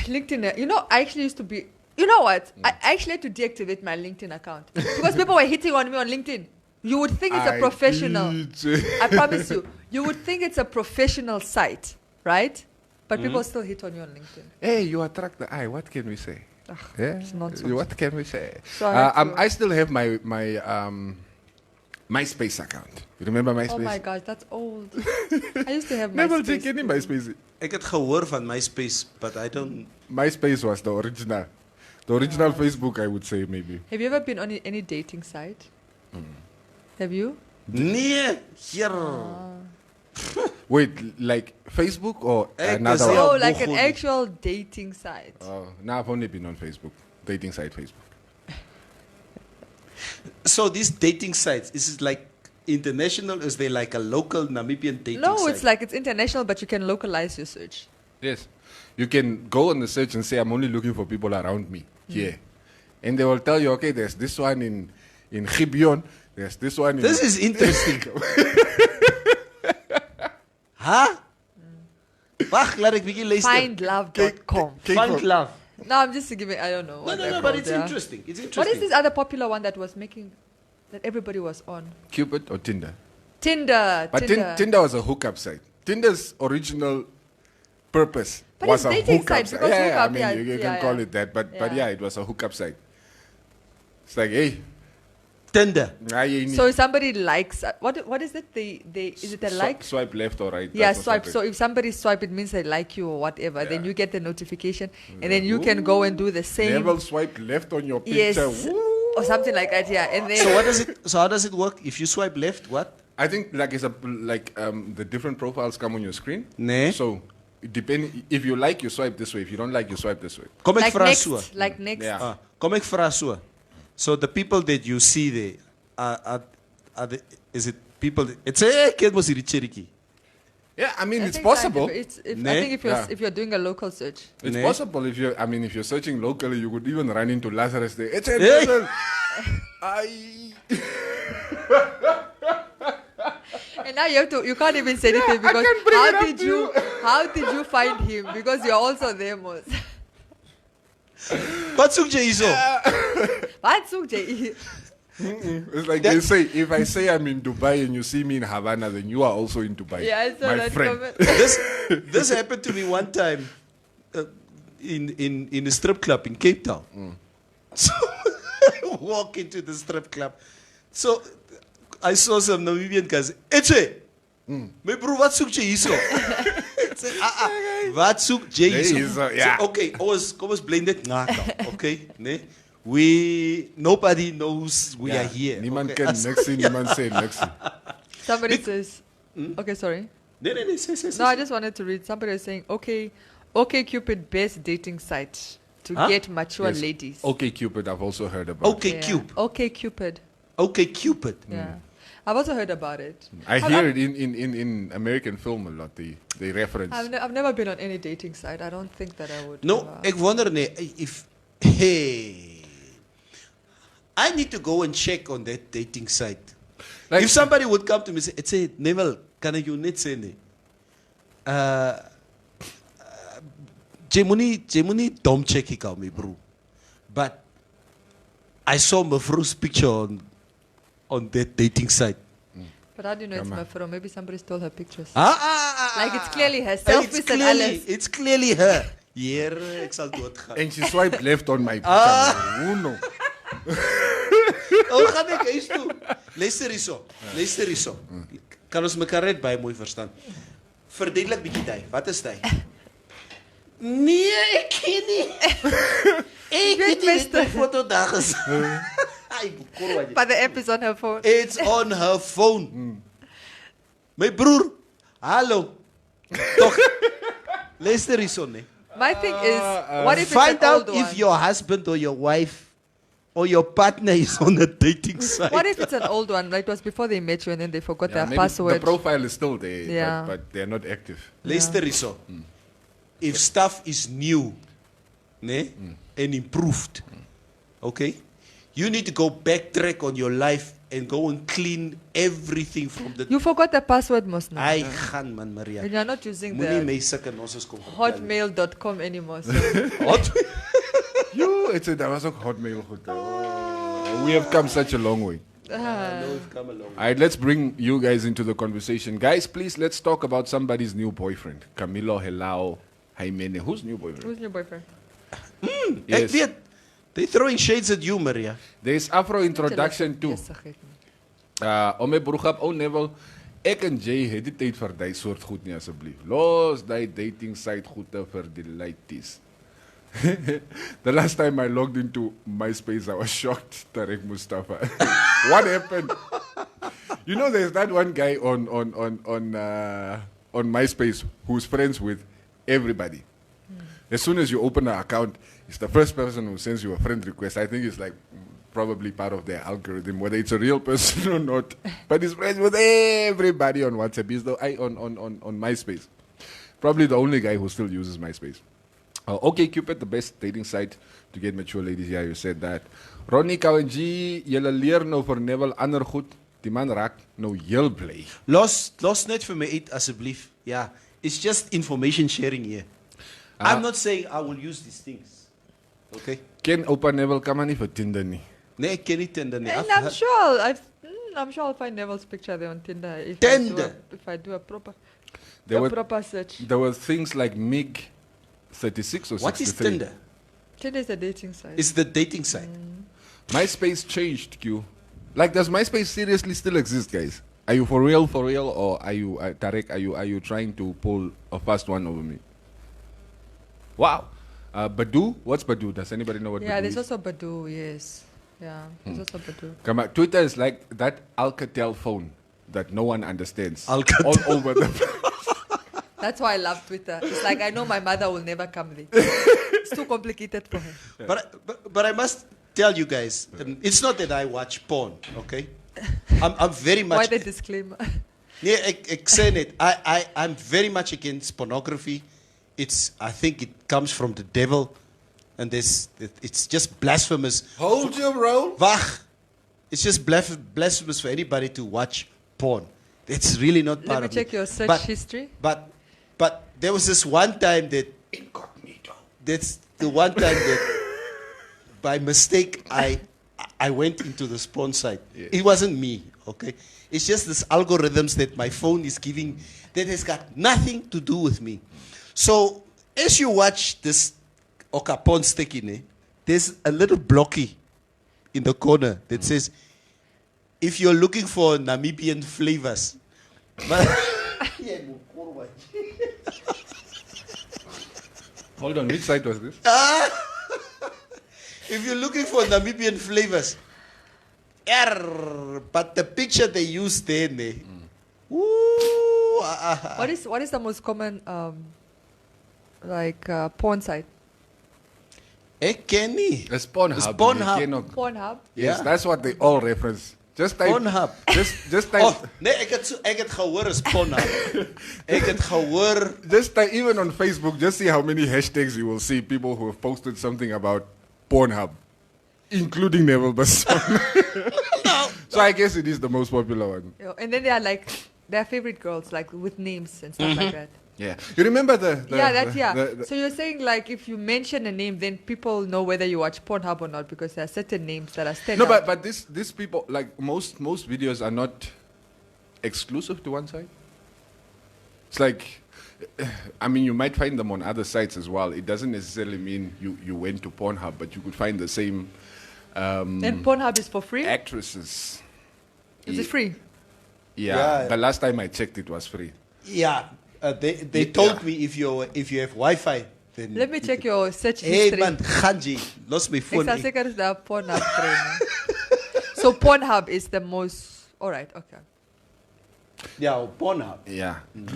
S5: LinkedIn, you know, I actually used to be You know what? I actually had to deactivate my LinkedIn account because people were hitting on me on LinkedIn. You would think it's a professional. I promise you. You would think it's a professional site, right? But people still hit on you on LinkedIn.
S2: Hey, you attract the eye. What can we say? Yeah?
S5: It's nonsense.
S2: What can we say?
S5: So
S2: I still have my MySpace account. You remember MySpace?
S5: Oh my gosh, that's old. I used to have
S2: Never
S5: MySpace.
S2: take any MySpace.
S1: Ek het gehoor van MySpace, but I don't...
S2: MySpace was the original. The original Facebook, I would say, maybe.
S5: Have you ever been on any dating site? Have you?
S1: Nee, hier.
S2: Wait, like Facebook or
S1: Ek
S2: another
S1: is
S2: one?
S5: Oh,
S1: heel
S5: like an
S1: bochel.
S5: actual dating site.
S2: No, I've only been on Facebook. Dating site Facebook.
S1: So these dating sites, is it like international? Is there like a local Namibian dating
S5: No,
S1: site?
S5: it's like it's international, but you can localize your search.
S2: Yes. You can go on the search and say, I'm only looking for people around me here. And they will tell you, okay, there's this one in Gibeon. There's this one in...
S1: This is interesting. Huh? Wacht, laat ek bietjie luister.
S5: Findlove.com.
S1: Find love.
S5: No, I'm just giving, I don't know. what they're
S1: No, but
S5: called,
S1: it's
S5: yeah.
S1: interesting. It's interesting.
S5: What is this other popular one that was making, that everybody was on?
S2: Cupid or Tinder?
S5: Tinder.
S2: But Tinder was a hookup site. Tinder's original purpose
S5: But
S2: was
S5: it's
S2: a
S5: dating
S2: hookup
S5: site,
S2: site.
S5: because
S2: Yeah,
S5: hookup,
S2: I mean,
S5: yeah,
S2: you
S5: yeah,
S2: can call
S5: yeah.
S2: it that. But
S5: Yeah.
S2: yeah, it was a hookup site. It's like, hey,
S1: Tinder.
S5: So if somebody likes, what is it? Is it a like?
S2: Swipe left or right?
S5: Yeah,
S2: that's
S5: swipe.
S2: what
S5: So if somebody swipe, it means they like you or whatever. Then
S2: Yeah.
S5: you get the notification, and then you can go and do the same.
S2: Never swipe left on your
S5: Yes,
S2: picture. Woo.
S5: or something like that. Yeah, and then
S1: So what does it? So how does it work? If you swipe left, what?
S2: I think like it's the different profiles come on your screen.
S1: Nee.
S2: So depending, if you like, you swipe this way. If you don't like, you swipe this way.
S1: Kom ek
S5: like
S1: vra
S5: next,
S1: so.
S5: like next.
S2: Yeah.
S1: Kom ek vra so. So the people that you see there is it people that, it's a kid was hierdie cherrytjie.
S2: Yeah, I mean,
S5: I
S2: it's
S5: think
S2: possible.
S5: I
S1: Nee?
S5: think
S2: Yeah.
S5: if you're doing a local search.
S2: It's
S1: Nee.
S2: possible if you're searching locally, you could even run into Lazarus there. It's a
S1: Hey.
S2: person. I.
S5: And now you can't even say anything because
S2: can't bring it
S5: how
S2: up
S5: did
S2: to
S5: you how did you find him? Because you're also there, Mos.
S1: Wat soek jy hierso?
S5: Wat soek jy?
S2: It's like they say, if I say I'm in Dubai and you see me in Havana, then you are also in Dubai.
S5: Yeah, I saw
S2: my
S5: that
S2: friend.
S5: comment.
S1: This happened to me one time in a strip club in Cape Town. So I walk into the strip club. So I saw some Namibian guys. Eche, my bro, wat soek jy hierso? Ek sê, wat soek jy hierso?
S2: hierso, ja.
S1: Sê, okay, kom ons bly net ngaka, okay? Nee? Nobody knows we are here.
S2: Niemand
S1: okay?
S2: kan niks zien, niemand sê niks.
S5: Somebody says, okay, sorry.
S1: Nee, say.
S5: No, I just wanted to read. Somebody was saying, okay, Cupid best dating site to
S1: Huh?
S5: get mature
S2: Yes.
S5: ladies.
S2: Okay, Cupid, I've also heard about.
S1: Okay,
S5: Yeah.
S1: Cupid.
S5: Okay, Cupid.
S1: Okay, Cupid.
S5: Yeah. I've also heard about it.
S2: I hear it in American film a lot. They reference.
S5: I've never been on any dating site. I don't think that I would.
S1: No,
S5: ever.
S1: ek wonder nee, if hey, I need to go and check on that dating site.
S2: Like-
S1: if somebody would come to me and say, Neville, kan ek jou net sê nie? Jy moenie dom checkie hou my bro. But I saw Mevrou's picture on that dating site.
S5: But how do you know it's
S2: Come
S5: my
S2: on.
S5: photo? Maybe somebody stole her pictures.
S1: Like
S5: Like it's clearly her. Selfies and alles.
S1: It's clearly her. Here, ek sal doodgaan.
S2: And she swiped left on my picture. Uno.
S1: Oh, gaan ek huis toe. Luister hierso. Kan ons mekaar net baie mooi verstaan? Verduidelik bietjie jy. Wat is jy? Nee, ek ken nie. Ek weet nie wat die foto daar is. Ai, korwa.
S5: But the app is on her phone.
S1: It's on her phone. My broer, hallo. Toch. Luister hierso nee.
S5: My thing is, what if
S1: Find
S5: it's an
S1: out
S5: old
S1: if
S5: one?
S1: your husband or your wife or your partner is on a dating site.
S5: What if it's an old one? Like it was before they met you and then they forgot
S2: Yeah,
S5: their
S2: maybe
S5: password.
S2: the profile is still there,
S5: Yeah.
S2: but they're not active.
S1: Luister hierso. If stuff is new, nee, and improved, okay, you need to go backtrack on your life and go and clean everything from the.
S5: You forgot the password, Mosna.
S1: I gaan man Maria.
S5: And you're not using
S1: Moenie
S5: the
S1: my sulke nonsens kom.
S5: hotmail.com anymore. So.
S1: Hot.
S2: You It's a was ook hotmail goed. Oh, we have come such a long way.
S1: I know we've come a long way.
S2: All right, let's bring you guys into the conversation. Guys, please, let's talk about somebody's new boyfriend. Camilo Helao Jaimene. Whose new boyfriend?
S5: Who's your boyfriend?
S2: Yes.
S1: They're throwing shades at you, Maria.
S2: There's Afro introduction too.
S5: Yes, vergeet nie.
S2: Om my broer op, Neville. Ek en Jay het die tyd vir daai soort goed nie asseblief. Los daai dating site goede vir die ladies. The last time I logged into MySpace, I was shocked, Tarek Mustafa. What happened? You know, there's that one guy on MySpace who's friends with everybody. As soon as you open an account, it's the first person who sends you a friend request. I think it's like probably part of their algorithm, whether it's a real person or not. But he's friends with everybody on WhatsApp. He's on MySpace. Probably the only guy who still uses MySpace. Okay, Cupid, the best dating site to get mature ladies. Yeah, you said that. Ronnie Kawanji, julle leer nou vir Neville ander goed. Die man raak nou heel bly.
S1: Los net vir my uit asseblief. Yeah, it's just information sharing here. I'm not saying I will use these things. Okay?
S2: Ken Opa Neville kan maar nie vir Tinder nie.
S1: Nee, ek ken nie Tinder nie.
S5: And I'm sure I'll find Neville's picture there on Tinder. If I do a proper search.
S2: There were things like MiG 36 or 63.
S1: What is Tinder?
S5: Tinder is a dating site.
S1: It's the dating site.
S2: MySpace changed, Q. Like, does MySpace seriously still exist, guys? Are you for real, or are you, Tarek, are you trying to pull a fast one over me? Wow. Badoo? What's Badoo? Does anybody know what Badoo is?
S5: Yeah, there's also Badoo, yes. Yeah, there's also Badoo.
S2: Come on, Twitter is like that Alcatel phone that no one understands.
S1: Alcatel.
S2: All over the place.
S5: That's why I love Twitter. It's like I know my mother will never come there. It's too complicated for her.
S1: But I must tell you guys, it's not that I watch porn, okay? I'm very much...
S5: Why the disclaimer?
S1: Yeah, ek sê net, I'm very much against pornography. I think it comes from the devil, and it's just blasphemous.
S2: Hold your roll.
S1: Wag. It's just blasphemous for anybody to watch porn. It's really not part of
S5: Let me check your search history.
S1: But there was this one time that incognito. That's the one time that by mistake I went into the porn site. Yeah. It wasn't me, okay? It's just this algorithms that my phone is giving that has got nothing to do with me. So as you watch this porn sticky, there's a little blocky in the corner that says, if you're looking for Namibian flavors.
S2: Hold on, which site was this?
S1: If you're looking for Namibian flavors, but the picture they use there,
S5: What is the most common porn site?
S1: Ek ken nie.
S2: It's Pornhub.
S1: It's Pornhub.
S5: Pornhub?
S2: Yes,
S1: Yeah.
S2: that's what they all reference. Just type
S1: Pornhub.
S2: Just type.
S1: Oh, nee, ek het gehoor is Pornhub. Ek het gehoor.
S2: Just type, even on Facebook, just see how many hashtags you will see people who have posted something about Pornhub, including Neville Basson. So I guess it is the most popular one.
S5: And then they are like their favorite girls, like with names and stuff like that.
S2: Yeah. You remember the
S5: So you're saying like if you mention a name, then people know whether you watch Pornhub or not because there are certain names that are stand out.
S2: but these people, like most videos are not exclusive to one site. It's like, I mean, you might find them on other sites as well. It doesn't necessarily mean you went to Pornhub, but you could find the same.
S5: And Pornhub is for free?
S2: Actresses.
S5: Is it free?
S2: Yeah. The last time I checked, it was free.
S1: Yeah. They told me if you have Wi-Fi, then...
S5: Let me check your search
S1: Hey
S5: history.
S1: man, Ganji, lost my phone.
S5: Ek sal seker is daar Pornhub trainer. So Pornhub is the most... Alright, okay.
S1: Yeah, Pornhub.
S2: Yeah.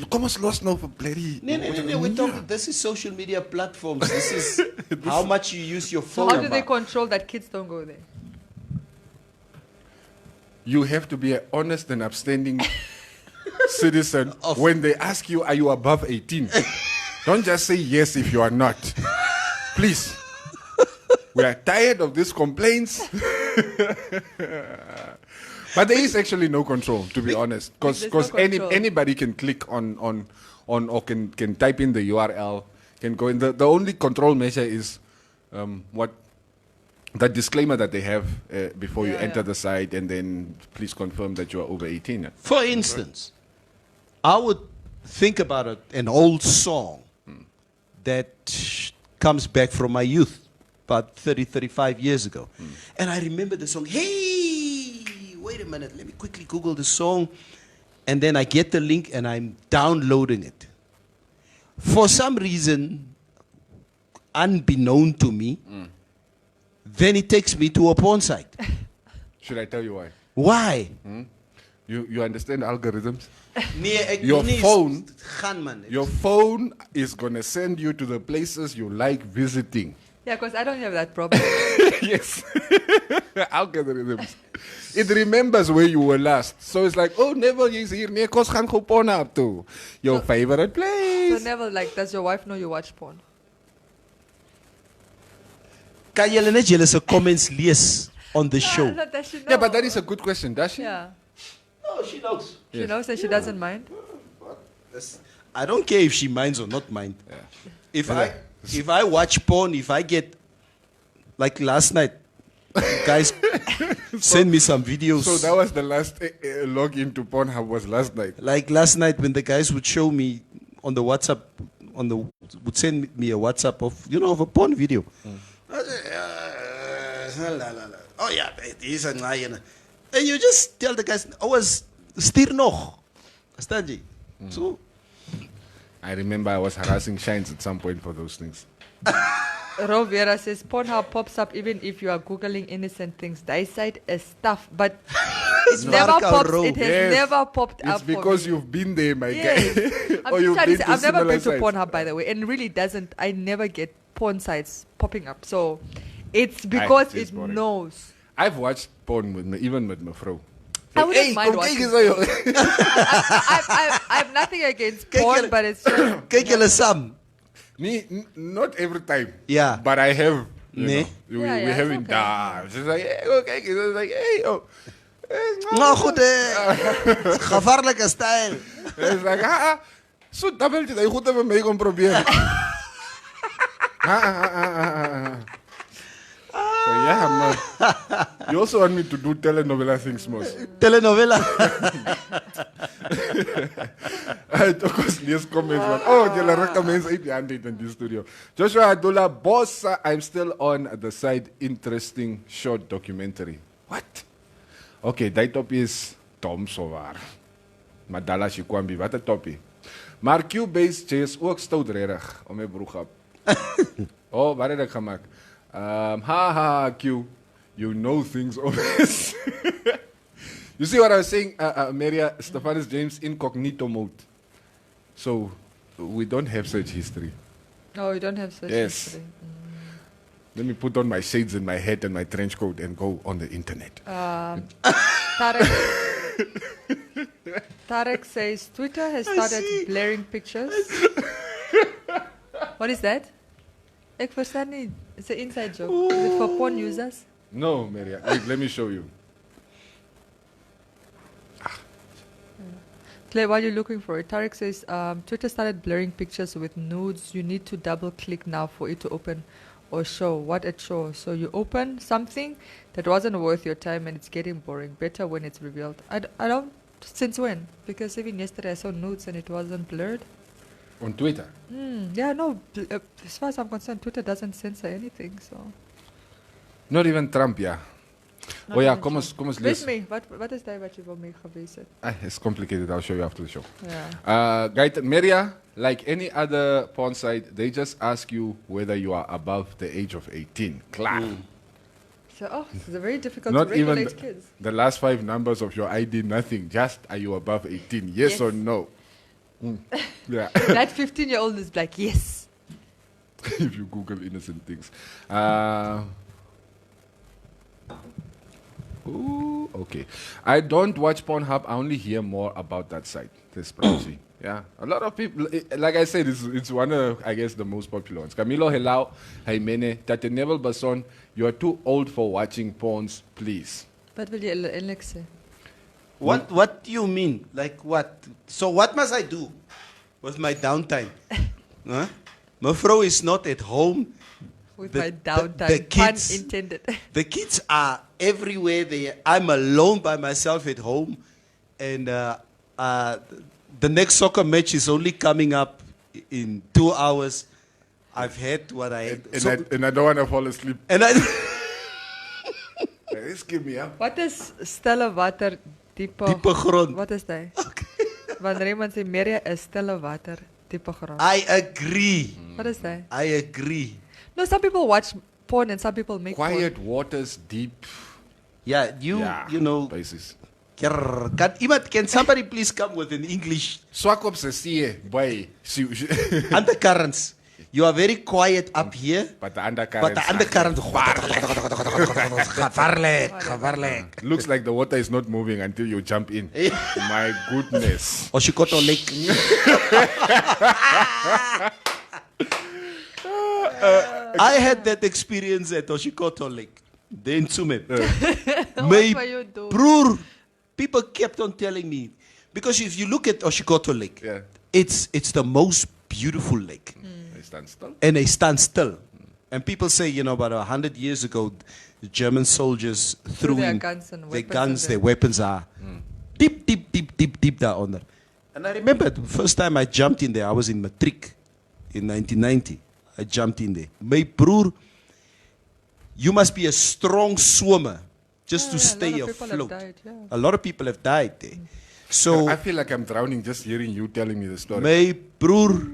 S2: Kom ons los nou vir bloody...
S1: Nee, we're talking, this is social media platforms. This is how much you use your
S5: So
S1: phone.
S5: how do they control that kids don't go there?
S2: You have to be an honest and upstanding citizen when they ask you, are you above 18? Don't just say yes if you are not. Please. We are tired of these complaints. But there is actually no control, to be honest. Because anybody can click on or can type in the URL, can go in. The only control measure is what that disclaimer that they have before you
S5: Yeah,
S2: enter
S5: yeah.
S2: the site, and then please confirm that you are over 18.
S1: For instance, I would think about an old song that comes back from my youth, about 30, 35 years ago. And I remember the song, hey, wait a minute, let me quickly Google the song. And then I get the link and I'm downloading it. For some reason, unbeknown to me, then it takes me to a porn site.
S2: Should I tell you why?
S1: Why?
S2: You understand algorithms?
S1: Nee, ek
S2: Your
S1: doen nie-
S2: phone-
S1: gaan man.
S2: Your phone is going to send you to the places you like visiting.
S5: Yeah, because I don't have that problem.
S2: Yes. Algorithms. It remembers where you were last. So it's like, oh, Neville, jy's hier. Nee, kos gaan gou porn up toe. Your favorite place.
S5: So never like, does your wife know you watch porn?
S1: Kan julle net julle se comments lees on the show?
S5: Does she know?
S2: Yeah, but that is a good question, does she?
S5: Yeah.
S1: Oh, she knows.
S5: She knows and she doesn't mind.
S1: I don't care if she minds or not mind. If I watch porn, if I get like last night, guys send me some videos.
S2: So that was the last login to Pornhub was last night.
S1: Like last night when the guys would show me on the WhatsApp, would send me a WhatsApp of a porn video. I say, oh yeah, he's a lion. And you just tell the guys, I was stuur nog. Verstaan jy? So
S2: I remember I was harassing Shines at some point for those things.
S5: Rovera says Pornhub pops up even if you are Googling innocent things. They site is stuff, but it never
S1: Zwarka
S5: pops.
S1: Ro.
S5: It has
S2: Yes.
S5: never popped up.
S2: It's because
S5: for me.
S2: you've been there, my
S5: Yes.
S2: guy.
S5: I'm
S2: Or
S5: just
S2: you've
S5: trying to
S2: been
S5: say,
S2: to
S5: I've never
S2: similar
S5: been to
S2: sites.
S5: Pornhub, by the way, and really doesn't. I never get porn sites popping up. So it's because
S2: it's
S5: it
S2: boring.
S5: knows.
S2: I've watched porn even with my fro.
S5: I wouldn't
S2: Hey,
S5: mind
S2: kom kyk
S5: watching.
S2: eens hoe-
S5: I have nothing against
S1: Kijk
S5: porn,
S1: jullie-
S5: but it's just
S1: kyk julle Sam.
S2: Nee, not every time.
S1: Yeah.
S2: But I have. You
S1: Nee.
S2: know, we
S5: Yeah, yeah,
S2: have
S5: it's
S2: in
S5: okay.
S2: Dutch. It's like, hey, go kyk. It's like, hey, oh.
S1: Nou goed, gevaarlijke stijl.
S2: It's like, so dubbeltje dat je goed hebben mee kon proberen. So yeah, man. You also want me to do telenovela things, most.
S1: Telenovela.
S2: Uit ook als lees comments van, oh, jullie rekken mensen uit die hand in die studio. Joshua Adula, boss, I'm still on the side interesting short documentary. What? Okay, dat topie is Tom Sowaar. Madala Shikwambi, wat een topie. Maar Q-Base is ook stoutrerig om mijn broek op. Oh, wat heb ik gemaakt? Ha, Q. You know things always. You see what I was saying, Maria? Stephanus James incognito mode. So, we don't have search history.
S5: no, you don't have such
S2: Yes.
S5: history.
S2: Let me put on my shades in my head and my trench coat and go on the internet.
S5: Tarek says Twitter has started blaring pictures. What is that? Ek verstaan nie. It's an inside joke. Is it for porn users?
S2: No, Maria. Wait, let me show you.
S5: Claire, while you're looking for it, Tarek says Twitter started blurring pictures with nudes. You need to double click now for it to open or show what it shows. So you open something that wasn't worth your time and it's getting boring. Better when it's revealed. I don't. Since when? Because even yesterday I saw nudes and it wasn't blurred.
S2: On Twitter.
S5: Yeah, no. As far as I'm concerned, Twitter doesn't censor anything. So.
S2: Not even Trump, yeah.
S5: Not
S2: Oh ja,
S5: even
S2: kom
S5: Trump.
S2: eens
S5: Wees
S2: lees.
S5: mee. Wat is dat wat je wil mee geweest hebt?
S2: It's complicated. I'll show you after the show.
S5: Ja.
S2: Guys, Maria, like any other porn site, they just ask you whether you are above the age of 18. Klaar.
S5: So, it's very difficult
S2: Not
S5: to
S2: even
S5: regulate kids.
S2: the last 5 numbers of your ID, nothing. Just are you above 18? Yes,
S5: Yes.
S2: or no? Yeah.
S5: That 15-year-old is like, yes.
S2: If you Google innocent things. Ooh, okay. I don't watch Pornhub. I only hear more about that site. This privacy. Yeah. A lot of people, like I said, it's one of, I guess, the most popular ones. Camilo Helau, Jaimene, Tate Neville Basson, you are too old for watching porns, please.
S5: Wat wil je eindelijk zeggen?
S1: What do you mean? Like what? So what must I do with my downtime? Huh? Mevrouw is not at home.
S5: With
S1: The-
S5: my
S1: the
S5: downtime,
S1: kids-
S5: pun intended.
S1: The kids are everywhere. I'm alone by myself at home, and the next soccer match is only coming up in 2 hours. I've had what I had.
S2: And I don't want to fall asleep.
S1: And I
S2: Just give me up.
S5: Wat is stille water diepe
S1: Diepe grond.
S5: Wat is dit? Wanneer iemand sê Maria is stille water diepe grond.
S1: I agree.
S5: Wat is dit?
S1: I agree.
S5: No, some people watch porn and some people make
S2: Quiet
S5: porn.
S2: waters, deep.
S1: Yeah, you know.
S2: Basis.
S1: Can somebody please come with an English
S2: Swak op se see, boy.
S1: undercurrents? You are very quiet up here,
S2: But the undercurrent.
S1: but the undercurrent. Gevaarlijk.
S2: Looks like the water is not moving until you jump in. My goodness.
S1: Oshikoto Lake. I had that experience at Oshikoto Lake. Then Tsume.
S5: What were you doing?
S1: Broer, people kept on telling me, because if you look at Oshikoto Lake,
S2: Yeah.
S1: it's the most beautiful lake.
S2: I stand still.
S1: And they stand still. And people say, about 100 years ago, the German soldiers threw
S5: their
S1: in
S5: guns and
S1: their
S5: weapons
S1: guns,
S5: in
S1: their
S5: there.
S1: weapons are deep down under. And I remember the first time I jumped in there, I was in Matric in 1990. I jumped in there. My broer, you must be a strong swimmer just to stay
S5: A lot of people have
S1: afloat.
S5: died, yeah.
S1: A lot of people have died there. So,
S2: I feel like I'm drowning just hearing you telling me the story.
S1: my broer,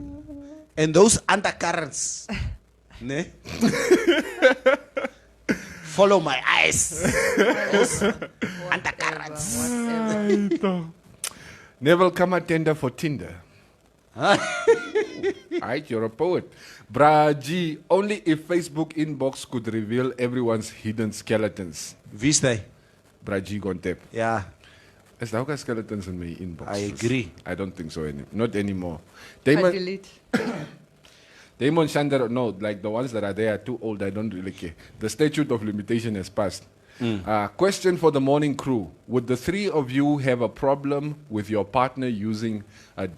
S1: and those undercurrents, ne? Follow my eyes. Those undercurrents.
S5: Whatever.
S2: Never come a tender for Tinder. Alright, you're a poet. Braji, only if Facebook inbox could reveal everyone's hidden skeletons.
S1: Wie is hy?
S2: Braji Gontep.
S1: Yeah,
S2: Is there ook skeletons in my inbox?
S1: I agree.
S2: I don't think so. Not anymore.
S5: I
S2: Damon,
S5: delete.
S2: Damon Shander, no, like the ones that are there are too old. I don't really care. The statute of limitation has passed. Question for the morning crew. Would the three of you have a problem with your partner using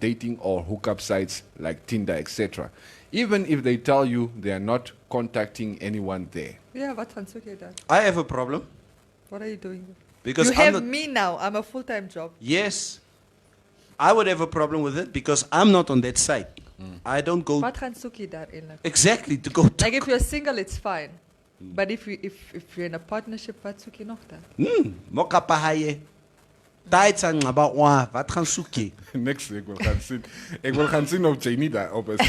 S2: dating or hookup sites like Tinder, etc., even if they tell you they are not contacting anyone there?
S5: Yeah, wat gaan soek jy dan?
S1: I have a problem
S5: What are you doing?
S1: because
S5: You
S1: I'm
S5: have
S1: not,
S5: me now. I'm a full-time job.
S1: yes, I would have a problem with it because I'm not on that site. I don't go
S5: Wat gaan soek jy daar eintlik?
S1: exactly to go to
S5: Like if you're single, it's fine. But if you're in a partnership, wat soek jy nog dan?
S1: moka pa haye. Tyd sa ngaba wa, wat gaan soek jy?
S2: Next week, ik wil gaan zien of Janita op is.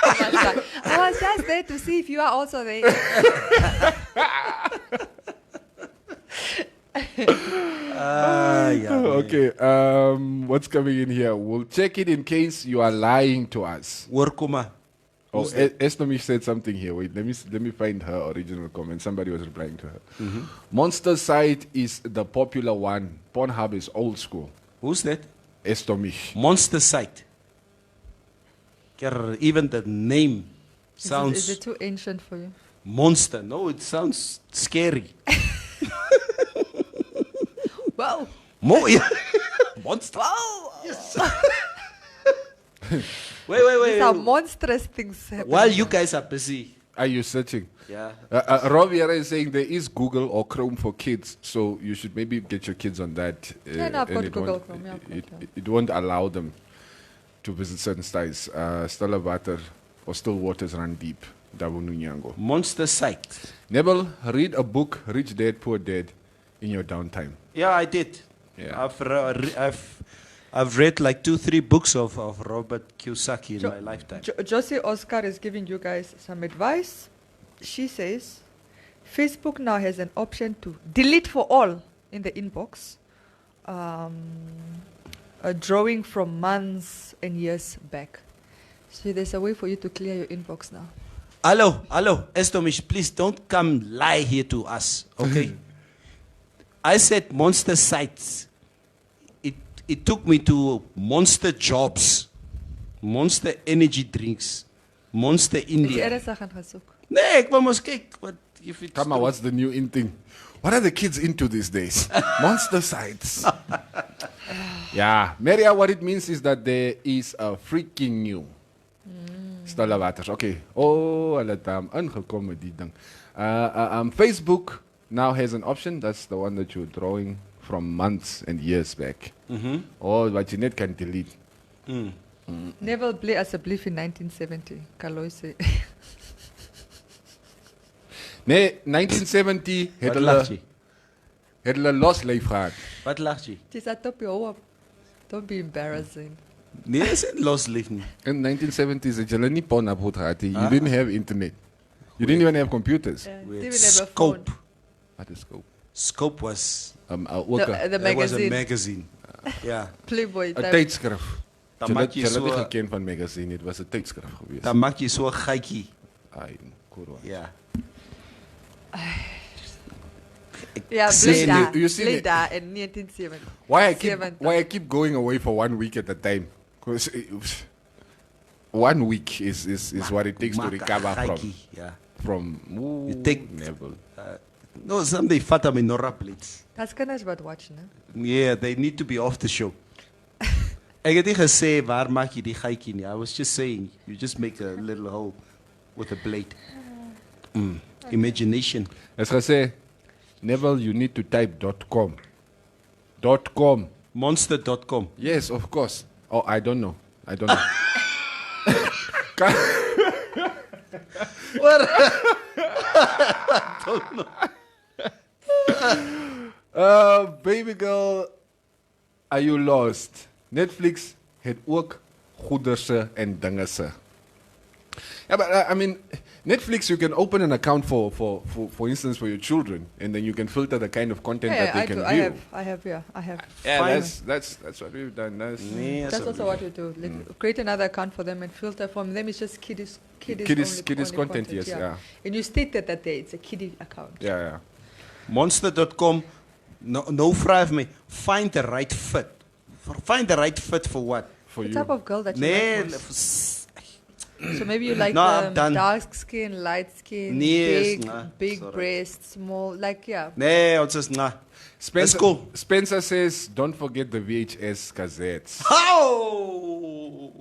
S5: I was just there to see if you are also there.
S2: Okay, what's coming in here? We'll check it in case you are lying to us.
S1: Workoma.
S2: Oh, Esnomi said something here. Wait, let me find her original comment. Somebody was replying to her. Monster site is the popular one. Pornhub is old school.
S1: Who's that?
S2: Estomish.
S1: Monster site. Even the name sounds
S5: Is it too ancient for you?
S1: monster. No, it sounds scary.
S5: Wow.
S1: Monster.
S5: Wow.
S1: Yes. wait.
S5: These are monstrous things happening.
S1: While you guys are busy.
S2: Are you searching?
S1: Yeah.
S2: Roviera is saying there is Google or Chrome for kids, so you should maybe get your kids on that.
S5: Yeah, no, I've
S2: and
S5: got
S2: it
S5: Google
S2: won't-
S5: Chrome, yeah, I've got
S2: it,
S5: that.
S2: it won't allow them to visit certain sites. Stella Water or Still Waters Run Deep. Davunu Nyango.
S1: Monster site.
S2: Nebel, read a book, Rich Dad, Poor Dad, in your downtime.
S1: Yeah, I did.
S2: Yeah.
S1: I've read like 2-3 books of Robert Kiyosaki in my lifetime.
S5: Josie Oscar is giving you guys some advice. She says, Facebook now has an option to delete for all in the inbox. A drawing from months and years back. So there's a way for you to clear your inbox now.
S1: Hello, Estomish, please don't come lie here to us, okay? I said monster sites. It took me to monster jobs, monster energy drinks, monster
S5: Ek
S1: India.
S5: ernstig gaan gaan soek.
S1: Nee, ek wou mos kyk wat if it's
S2: Come on,
S1: true.
S2: what's the new in thing? What are the kids into these days? Monster sites. Yeah. Maria, what it means is that there is a freaking new Stille waters, okay. Oh, hulle het ingekom met die ding. Facebook now has an option. That's the one that you're drawing from months and years back. Or what you net can delete.
S5: Neville Bly asseblief in 1970. Kaloy sê.
S2: Nee, 1970 het hulle los leef gehad.
S1: Wat lag jy?
S5: Dis a top jou op. Don't be embarrassing.
S1: Nee, is it lost living?
S2: In 1970s het julle nie porn gehad. You didn't have internet. You didn't even have computers.
S5: Didn't even have a
S1: Scope.
S5: phone.
S2: What is Scope?
S1: Scope was
S5: The
S1: it was a
S5: magazine.
S1: magazine. Yeah.
S5: Playboy.
S2: 'n tydskrif.
S1: Dan maak jy
S2: Julle het nie
S1: so
S2: geken van magazine, dit was 'n tydskrif geweest.
S1: dan maak jy so 'n gytjie.
S2: Ai, korrek.
S1: Ja.
S5: Ja,
S1: See,
S2: you see
S5: Bly
S2: the-
S5: daar in 1970.
S2: Why I keep going away for 1 week at a time? Because 1 week is what it takes to
S1: Maak 'n
S2: recover
S1: gytjie, ja.
S2: from
S1: You take-
S2: Neville.
S1: No, someday fata my Nora plates.
S5: Daar's kinders wat watch, né?
S1: Yeah, they need to be off the show. Ek het nie gesê waar maak jy die gytjie nie. I was just saying, you just make a little hole with a blade. Imagination.
S2: As gesê, Neville, you need to type .com. .com.
S1: Monster.com.
S2: Yes, of course. Oh, I don't know. Baby girl, are you lost? Netflix het ook goederse en dingese. Yeah, but I mean, Netflix, you can open an account for instance, for your children, and then you can filter the kind of content that they
S5: I
S2: can
S5: do.
S2: view.
S5: I have.
S2: Yeah,
S1: Fine.
S2: that's what we've done.
S1: Nee,
S5: That's also what we do. Create another account for them and filter from them. It's just kiddies
S2: content, yes, yeah.
S5: And you stated that there it's a kiddie account.
S2: Yeah.
S1: Monster.com. No vra vir my. Find the right fit. Find the right fit for what?
S2: For
S5: The
S2: you.
S5: type of girl that you
S1: Nee,
S5: like most. So maybe you like
S1: No, I'm done.
S5: dark skin, light skin,
S1: Nee,
S5: big
S1: sorry.
S5: breasts, small, like yeah.
S1: Nee, ons is nah.
S2: Spencer,
S1: Let's go.
S2: Spencer says, don't forget the VHS cassettes.
S1: How?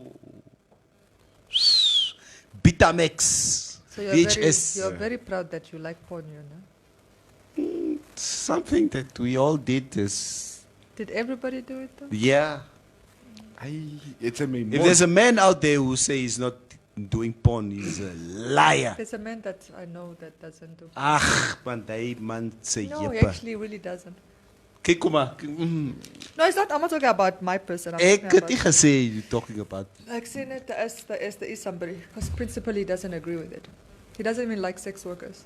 S1: Betamax.
S5: So
S1: VHS.
S5: you're very proud that you like porn, you know.
S1: Something that we all did is.
S5: Did everybody do it though?
S1: Yeah.
S2: It's a mean.
S1: If there's a man out there who say he's not doing porn, he's a liar.
S5: There's a man that I know that doesn't do.
S1: Ag, want hy man sê
S5: No, he
S1: jeppe.
S5: actually really doesn't.
S1: Kyk kom maar.
S5: No, it's not. I'm not talking about my person. I'm
S1: Ek
S5: talking
S1: het nie
S5: about,
S1: gesê you talking about.
S5: like saying it there is somebody because principally he doesn't agree with it. He doesn't even like sex workers.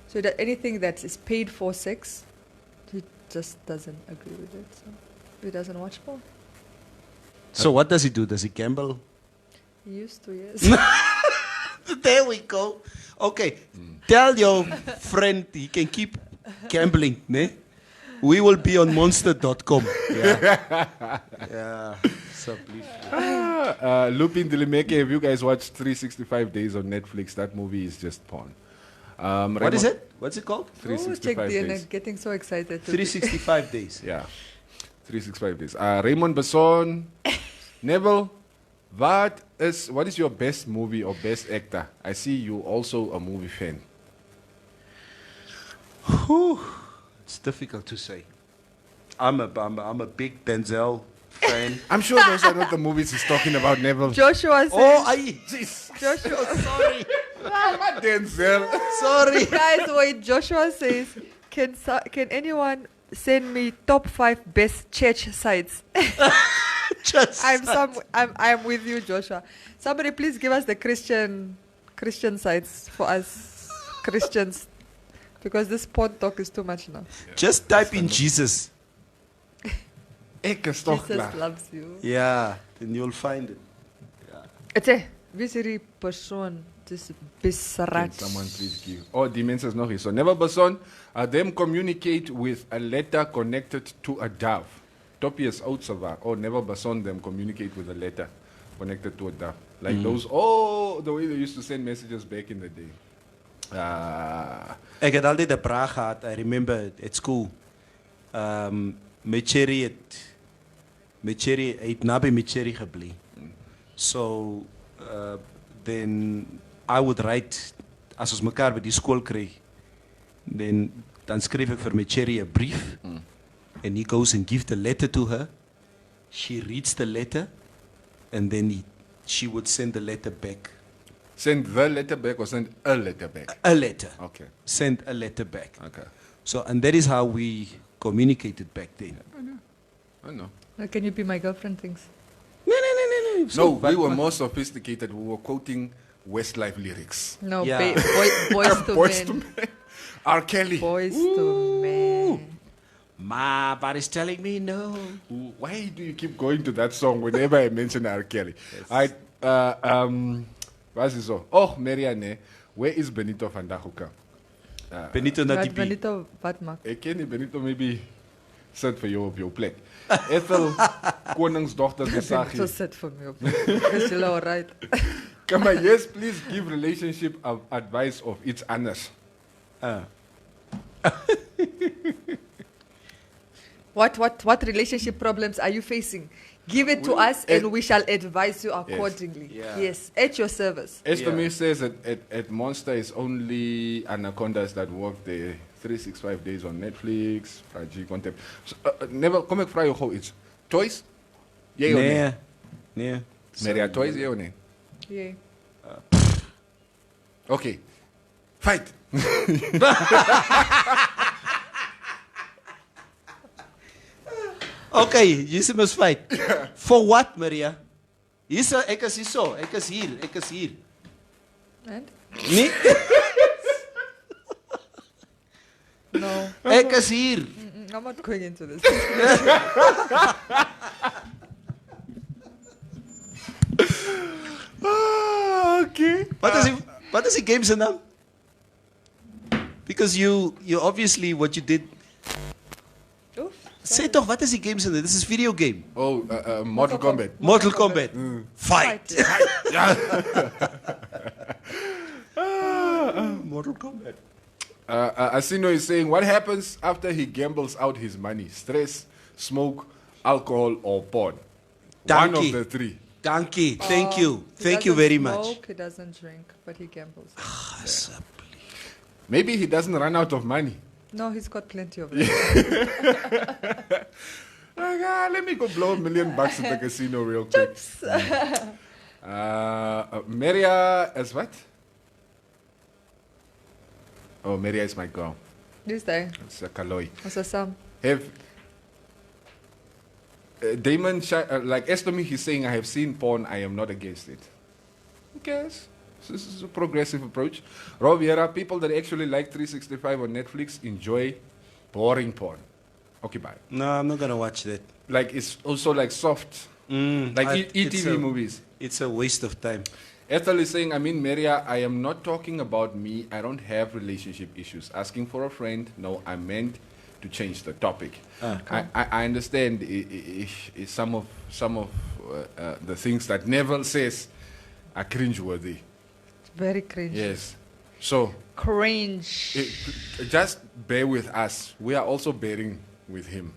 S5: So that anything that is paid for sex, he just doesn't agree with it. So he doesn't watch porn.
S1: So what does he do? Does he gamble?
S5: He used to, yes.
S1: There we go. Okay. Tell your friend he can keep gambling, ne? We will be on monster.com. Yeah. Yeah. So please.
S2: Lupin Dilimeke, have you guys watched 365 Days on Netflix? That movie is just porn.
S1: What is it? What's it called?
S5: Oh, check
S2: 365
S5: the
S2: Days.
S5: getting so excited.
S1: 365 days.
S2: Yeah. 365 Days. Raymond Besson. Neville, what is your best movie or best actor? I see you also a movie fan.
S1: Whew. It's difficult to say. I'm a big Denzel fan.
S2: I'm sure those are not the movies he's talking about, Neville.
S5: Joshua says.
S1: Joshua, sorry.
S2: Not Denzel.
S1: Sorry.
S5: Guys, wait. Joshua says, can anyone send me top 5 best church sites? I'm with you, Joshua. Somebody please give us the Christian sites for us Christians, because this porn talk is too much now.
S1: Just type in Jesus.
S5: Jesus loves you.
S1: Yeah, then you'll find it.
S5: It's a visiry persoon. Dis
S2: Can someone please give? Oh, die mense is nog hier. So Neville Besson, them communicate with a letter connected to a dove. Toppie is outsava. Oh, Neville Besson, them communicate with a letter connected to a dove. Like those, the way they used to send messages back in the day.
S1: Ek het altyd 'n braai gehad. I remember at school. My cherry het naby my cherry gebly. So then I would write, as ons mekaar by die skool kry, dan skryf ek vir my Cherry 'n brief, and he goes and gives the letter to her. She reads the letter, and then she would send the letter back.
S2: Send the letter back or send a letter back?
S1: A letter.
S2: Okay.
S1: Send a letter back.
S2: Okay.
S1: So, and that is how we communicated back then.
S2: I know.
S5: Can you be my girlfriend? Things.
S1: No.
S2: No, we were more sophisticated. We were quoting Westlife lyrics.
S5: No,
S1: Yeah.
S5: boys to
S2: Boys to
S5: men.
S2: men. R. Kelly.
S5: Boys to men.
S1: My body's telling me no.
S2: Why do you keep going to that song whenever I mention R. Kelly? Yes. Wat is zo? Oh, Marianne, where is Benito vandaag gekomen?
S1: Benito na
S5: Wat
S1: die
S5: Benito wat maak?
S2: Ik ken die Benito maybe sit vir jou op jou plek. Ethel, koningsdochter
S5: Benito
S2: Besagi.
S5: sit vir my op. Is jy alright?
S2: Come on, yes, please give relationship advice of iets anders.
S5: What relationship problems are you facing? Give it to us and we shall advise you accordingly. Yes, at your service.
S2: Esther says that at Monster is only anacondas that work there 365 days on Netflix, Fragie content. So, never kom ek vra jou gou iets. Toys? Jy of nee?
S1: Nee.
S2: Maria, toys jy of nee?
S5: Yeah.
S2: Okay. Fight.
S1: Okay, you must fight. For what, Maria? Ek is hier so. Ek is hier.
S5: And?
S1: Nee?
S5: No.
S1: Ek is hier.
S5: I'm not going into this.
S2: Okay.
S1: Wat is die game se naam? Because you obviously what you did.
S5: Oof,
S1: Say toch, wat is die game se naam? This is video game.
S2: Oh, Mortal Kombat.
S1: Mortal Kombat. Fight.
S5: Yeah.
S1: Mortal Kombat.
S2: Asino is saying, what happens after he gambles out his money? Stress, smoke, alcohol, or porn? One of the three.
S1: Dankie. Thank you.
S5: He
S1: Thank you
S5: doesn't
S1: very much.
S5: smoke, he doesn't drink, but he gambles.
S2: Maybe he doesn't run out of money.
S5: No, he's got plenty of it.
S2: Let me go blow $1 million at the casino real quick. Maria is what? Oh, Maria is my girl.
S5: This day.
S2: It's a Kaloi.
S5: Also Sam.
S2: Have Damon, like Estomi, he's saying, I have seen porn, I am not against it. Okay, this is a progressive approach. Rob Viera, people that actually like 365 on Netflix enjoy boring porn. Okay, bye.
S1: No, I'm not gonna watch that.
S2: Like, it's also like soft, like ETV movies.
S1: It's a waste of time.
S2: Ethel is saying, I mean, Maria, I am not talking about me. I don't have relationship issues. Asking for a friend, no, I meant to change the topic. I understand some of the things that Neville says are cringeworthy.
S5: Very cringe.
S2: Yes. So
S5: Cringe.
S2: just bear with us. We are also bearing with him.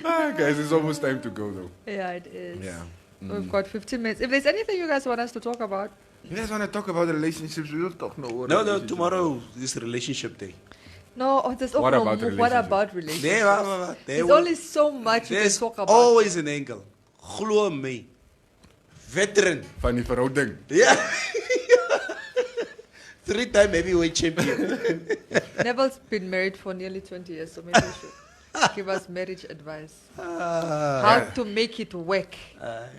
S2: Guys, it's almost time to go though.
S5: Yeah, it is.
S2: Yeah.
S5: We've got 15 minutes. If there's anything you guys want us to talk about.
S2: You guys want to talk about the relationships? We will talk
S1: No, tomorrow is relationship day.
S5: No, there's
S2: What about
S5: what
S2: relationship?
S5: about relationships?
S1: There
S5: There's only so much you can
S1: There's
S5: talk about.
S1: always an angle. Glo my. Veteran.
S2: Van die verhouding.
S1: Yeah. 3-time heavyweight champion.
S5: Neville's been married for nearly 20 years, so maybe you should give us marriage advice. How to make it work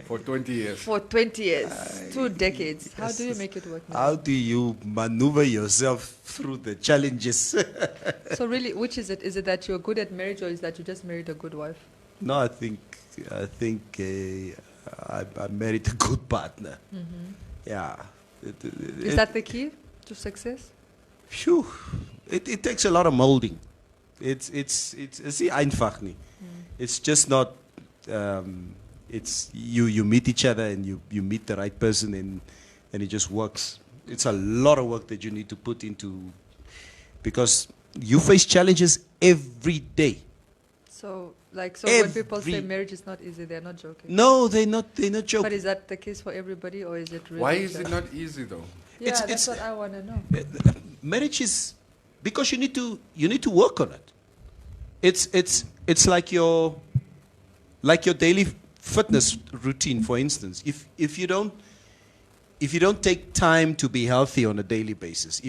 S2: For 20 years.
S5: for 20 years, 2 decades. How do you make it work? Neville?
S1: How do you maneuver yourself through the challenges?
S5: So really, which is it? Is it that you're good at marriage, or is that you just married a good wife?
S1: No, I think I married a good partner. Yeah.
S5: Is that the key to success?
S1: Phew. It takes a lot of molding. It's nie einfach nie. It's just not. It's you meet each other and you meet the right person and it just works. It's a lot of work that you need to put into, because you face challenges every day.
S5: So Like, so when people say
S1: Every-
S5: marriage is not easy, they're not joking.
S1: No, they're not
S5: But
S1: joking.
S5: is that the case for everybody, or is it really?
S2: Why is
S5: just-
S2: it not easy though?
S5: Yeah,
S1: It's-
S5: that's
S1: it's-
S5: what I want to know.
S1: Marriage is because you need to work on it. It's like your daily fitness routine, for instance. If you don't take time to be healthy on a daily basis,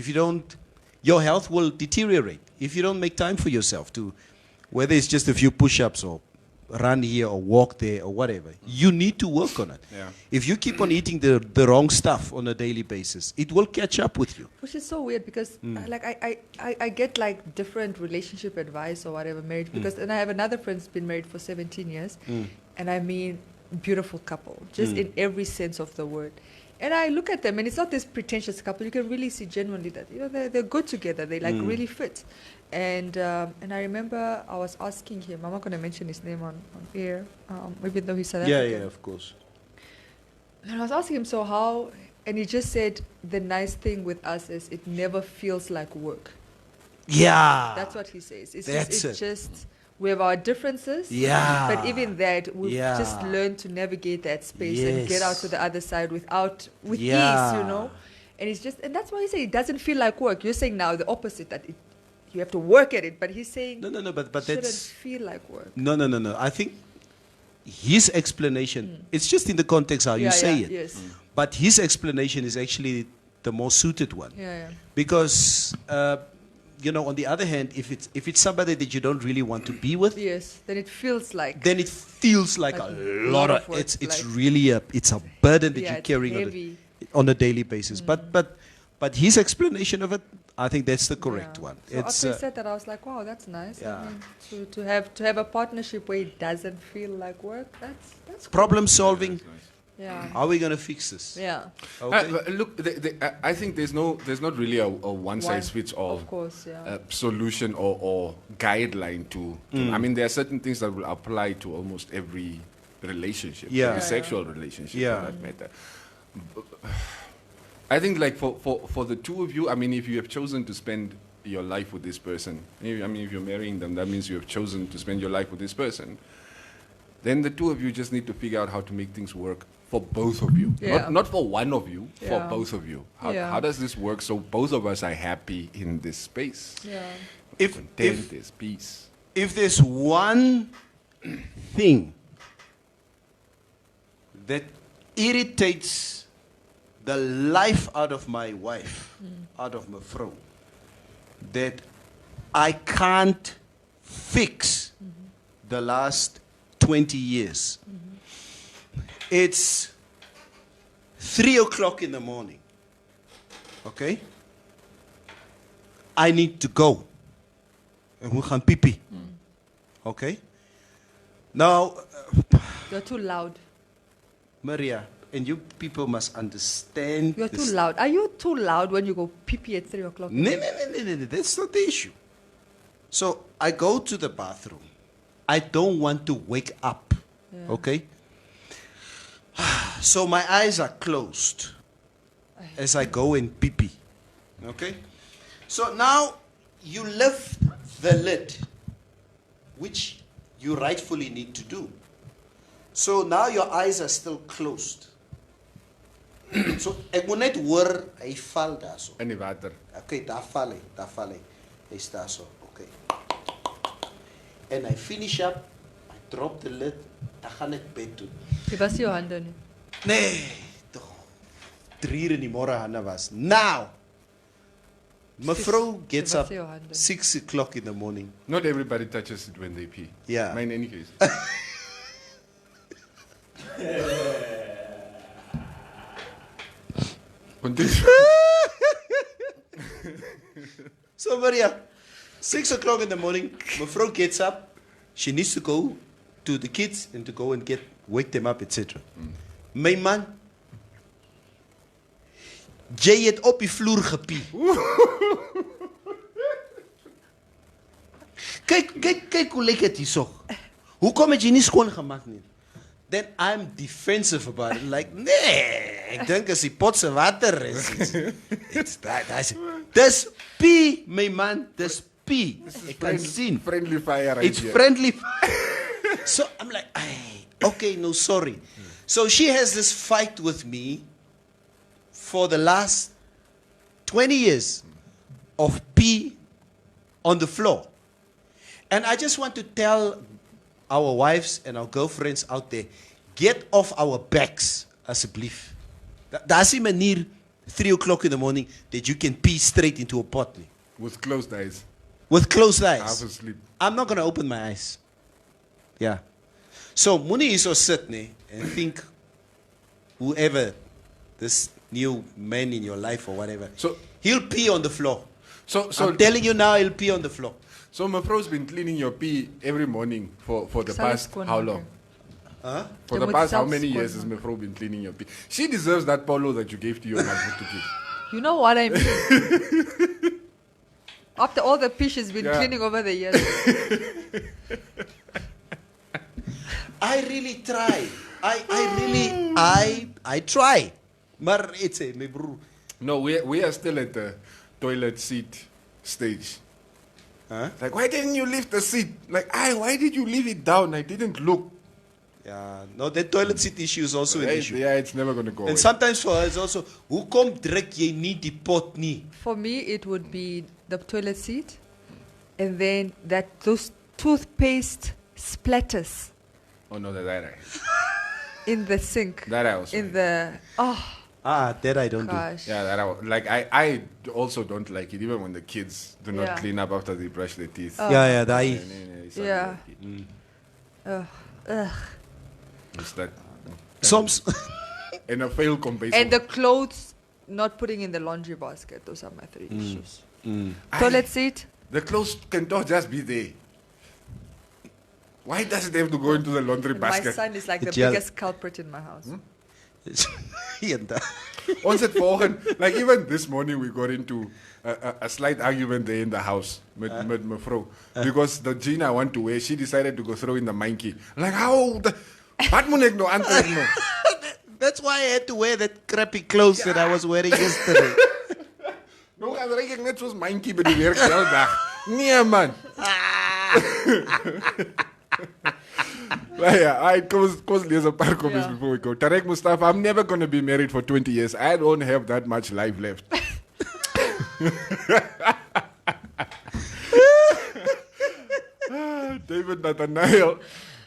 S1: your health will deteriorate. If you don't make time for yourself to, whether it's just a few push-ups or run here or walk there or whatever, you need to work on it.
S2: Yeah.
S1: If you keep on eating the wrong stuff on a daily basis, it will catch up with you.
S5: Which is so weird because like I get like different relationship advice or whatever marriage because and I have another friend who's been married for 17 years and I mean beautiful couple just in every sense of the word. And I look at them and it's not this pretentious couple. You can really see genuinely that they're good together. They like really fit. And I remember I was asking him. I'm not going to mention his name on air, even though he's South African.
S1: of course.
S5: And I was asking him, so how? And he just said, the nice thing with us is it never feels like work.
S1: Yeah.
S5: That's what he says. It's
S1: That's
S5: just,
S1: it.
S5: just we have our differences.
S1: Yeah.
S5: But even that, we've
S1: Yeah.
S5: just learned to navigate that space and get
S1: Yes.
S5: out to the other side with
S1: Yeah.
S5: ease, you know. And it's just, and that's why he said it doesn't feel like work. You're saying now the opposite, that you have to work at it. But he's saying
S1: No, but
S5: it shouldn't
S1: that's
S5: feel like work.
S1: no. I think his explanation. It's just in the context how you say it.
S5: Yes.
S1: But his explanation is actually the more suited one.
S5: Yeah.
S1: Because on the other hand, if it's somebody that you don't really want to be with,
S5: Yes. Then it feels like.
S1: then it feels like
S5: Like
S1: a
S5: a
S1: lot
S5: lot
S1: of
S5: of work,
S1: it's
S5: like-
S1: really a burden that
S5: Yeah,
S1: you're
S5: it's
S1: carrying
S5: heavy.
S1: on a daily basis. But his explanation of it, I think that's the correct one.
S5: So
S1: It's
S5: after he said that, I was like, wow, that's nice.
S1: Yeah.
S5: I mean, to have a partnership where it doesn't feel like work, that's cool.
S1: problem solving.
S5: Yeah.
S1: How are we gonna fix this?
S5: Yeah.
S1: Okay.
S2: Look, I think there's not really a one size fits all.
S5: Of course, yeah.
S2: Solution or guideline to. I mean, there are certain things that will apply to almost every relationship,
S1: Yeah.
S2: every
S1: Yeah,
S2: sexual relationship
S1: Yeah.
S2: for that matter. I think, like for the two of you, I mean, if you have chosen to spend your life with this person, if you're marrying them, that means you have chosen to spend your life with this person. Then the two of you just need to figure out how to make things work for both of you,
S5: Yeah.
S2: not for one of you,
S5: Yeah.
S2: for both of you.
S5: Yeah.
S2: How does this work so both of us are happy in this space?
S5: Yeah.
S2: Content, there's peace.
S1: If there's one thing that irritates the life out of my wife, out of my vrouw, that I can't fix the last 20 years, it's 3 o'clock in the morning. Okay? I need to go. En we gaan pipi. Okay? Now,
S5: You're too loud.
S1: Maria, and you people must understand.
S5: You're
S1: this.
S5: too loud. Are you too loud when you go pee at 3 o'clock?
S1: No. That's not the issue. So I go to the bathroom. I don't want to wake up.
S5: Yeah.
S1: Okay? So my eyes are closed as I go and pee. Okay? So now you lift the lid, which you rightfully need to do. So now your eyes are still closed. So ek moet net hoor hy val daarso.
S2: In die water.
S1: Okay, daar val hy. Hy staan so. Okay. And I finish up, I drop the lid, ek gaan net bed toe.
S5: Jy was jou hande nie.
S1: Nee, toch 3 uur in die môre hande was. Now, mevrou gets
S5: Sy was
S1: up
S5: jou hande.
S1: 6 o'clock in the morning.
S2: Not everybody touches it when they pee.
S1: Yeah.
S2: Maar in any case. Continue.
S1: So Maria, 6 o'clock in the morning, mevrou gets up. She needs to go to the kids and to go and wake them up, etc. My man, jy het op die vloer gepie. Kyk hoe lyk dit hierso. Hoekom het jy nie skoon gemaak nie? Then I'm defensive about it. Like, nee, ek dink as die pot se water is. It's that. Dis pee, my man. Dis pee. Ek kan sien.
S2: Friendly fire right
S1: It's
S2: here.
S1: friendly. So I'm like, okay, no, sorry. So she has this fight with me for the last 20 years of pee on the floor. And I just want to tell our wives and our girlfriends out there, get off our backs, asseblief. Daar's 'n manier 3 o'clock in the morning that you can pee straight into a pot.
S2: With closed eyes.
S1: With closed eyes.
S2: Half asleep.
S1: I'm not going to open my eyes. Yeah. So, moenie hierso sit nie and think whoever, this new man in your life or whatever,
S2: So
S1: he'll pee on the floor.
S2: so
S1: I'm telling you now, he'll pee on the floor.
S2: so Mevrouw's been cleaning your pee every morning for the
S5: Sal
S2: past
S5: skoon
S2: how
S5: maak,
S2: long?
S1: Huh?
S2: For
S5: Jy
S2: the
S5: moet
S2: past how
S5: self
S2: many
S5: skoon
S2: years has
S5: maak.
S2: Mevrouw been cleaning your pee? She deserves that polo that you gave to your mother to give.
S5: You know what I mean? After all the pee she's been
S2: Yeah.
S5: cleaning over the years.
S1: I really try. I try. Maar it's a my broer.
S2: No, we are still at the toilet seat stage.
S1: Huh?
S2: Like, why didn't you lift the seat? Like, why did you leave it down? I didn't look.
S1: Yeah, no, that toilet seat issue is also an issue.
S2: Yeah, it's never going to go away.
S1: And sometimes for us also, hoekom druk jy nie die pot nie?
S5: For me, it would be the toilet seat, and then those toothpaste splatters
S2: Oh, no, that
S5: in the sink.
S2: I also.
S5: In the
S1: That I don't
S5: gosh.
S2: Yeah, I also don't like it, even when the kids do not
S5: Yeah.
S2: clean up after they brush their teeth.
S1: do. Yeah, that
S5: Yeah. Ugh.
S2: It's that.
S1: Soms
S2: And a failed compassion.
S5: And the clothes not putting in the laundry basket. Those are my 3 issues. Toilet seat.
S2: The clothes can don't just be there. Why does it have to go into the laundry
S5: And my
S2: basket?
S5: son is like the
S1: Gel.
S5: biggest culprit in my house.
S1: Hier en daar.
S2: Ons het volgen, like even this morning we got into a slight argument there in the house with mevrouw. Because the jean I want to wear, she decided to go throw in the monkey. Like, how? Wat moet ek nou aantrek nou?
S1: That's why I had to wear that crappy clothes that I was wearing yesterday.
S2: Nou gaan reik ek net soos monkey by die werk heel dag. Nee man. But yeah, I cause lees 'n paar comments
S5: Yeah.
S2: before we go. Tarek Mustafa, I'm never going to be married for 20 years. I don't have that much life left. David Nathaniel,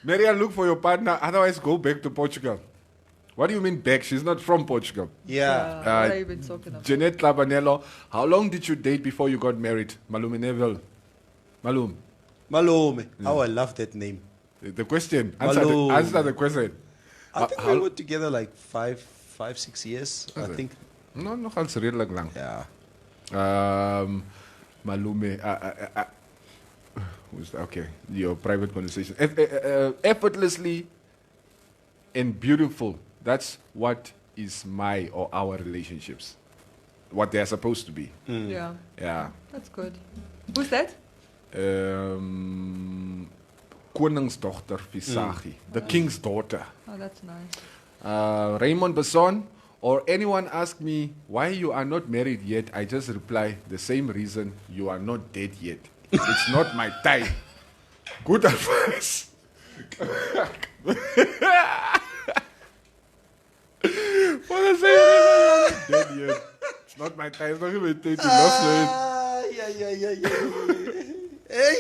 S2: Maria, look for your partner. Otherwise, go back to Portugal. What do you mean back? She's not from Portugal.
S1: Yeah.
S5: What are you been talking about?
S2: Jeanette Labanello, how long did you date before you got married? Malume Neville. Malum.
S1: Malome. Oh, I love that name.
S2: The question.
S1: Malum.
S2: Answer the question.
S1: I think we were together like 5-6 years, I
S2: Okay.
S1: think.
S2: No, nogal redelijk lang.
S1: Yeah.
S2: Malume. Who's that? Okay, your private conversation. Effortlessly and beautiful. That's what is my or our relationships. What they are supposed to be.
S5: Yeah,
S2: Yeah.
S5: that's good. Who's that?
S2: Koningsdochter Visagi. The king's daughter.
S5: Oh, that's nice.
S2: Raymond Besson, or anyone ask me why you are not married yet, I just reply the same reason you are not dead yet. It's not my time. Good advice. For the same reason you are not dead yet. It's not my time. It's not even my time to love you.
S1: Yeah. Hey.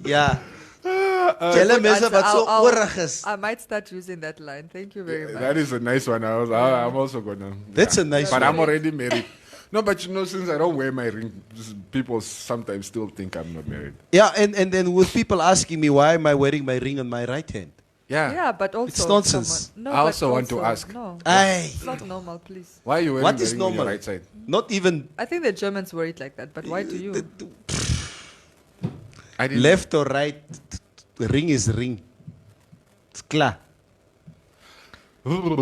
S1: Yeah. Julle mense
S5: answer.
S1: wat so
S5: I'll-
S1: oorig is.
S5: I might start using that line. Thank you very much.
S2: That is a nice one. I'm also gonna.
S1: That's a nice
S2: But
S1: one.
S2: I'm already married. No, but you know, since I don't wear my ring, people sometimes still think I'm not married.
S1: Yeah, and then with people asking me why am I wearing my ring on my right hand?
S2: Yeah.
S5: Yeah, but also
S1: It's nonsense.
S5: someone- No,
S2: I
S5: but
S2: also want to ask.
S5: No,
S1: Aye.
S5: it's not normal, please.
S2: Why are you wearing
S1: What
S2: the
S1: is
S2: ring on your
S1: normal?
S2: right side?
S1: Not even
S5: I think the Germans were it like that, but why do you?
S2: I didn't.
S1: left or right. Ring is ring. It's clear.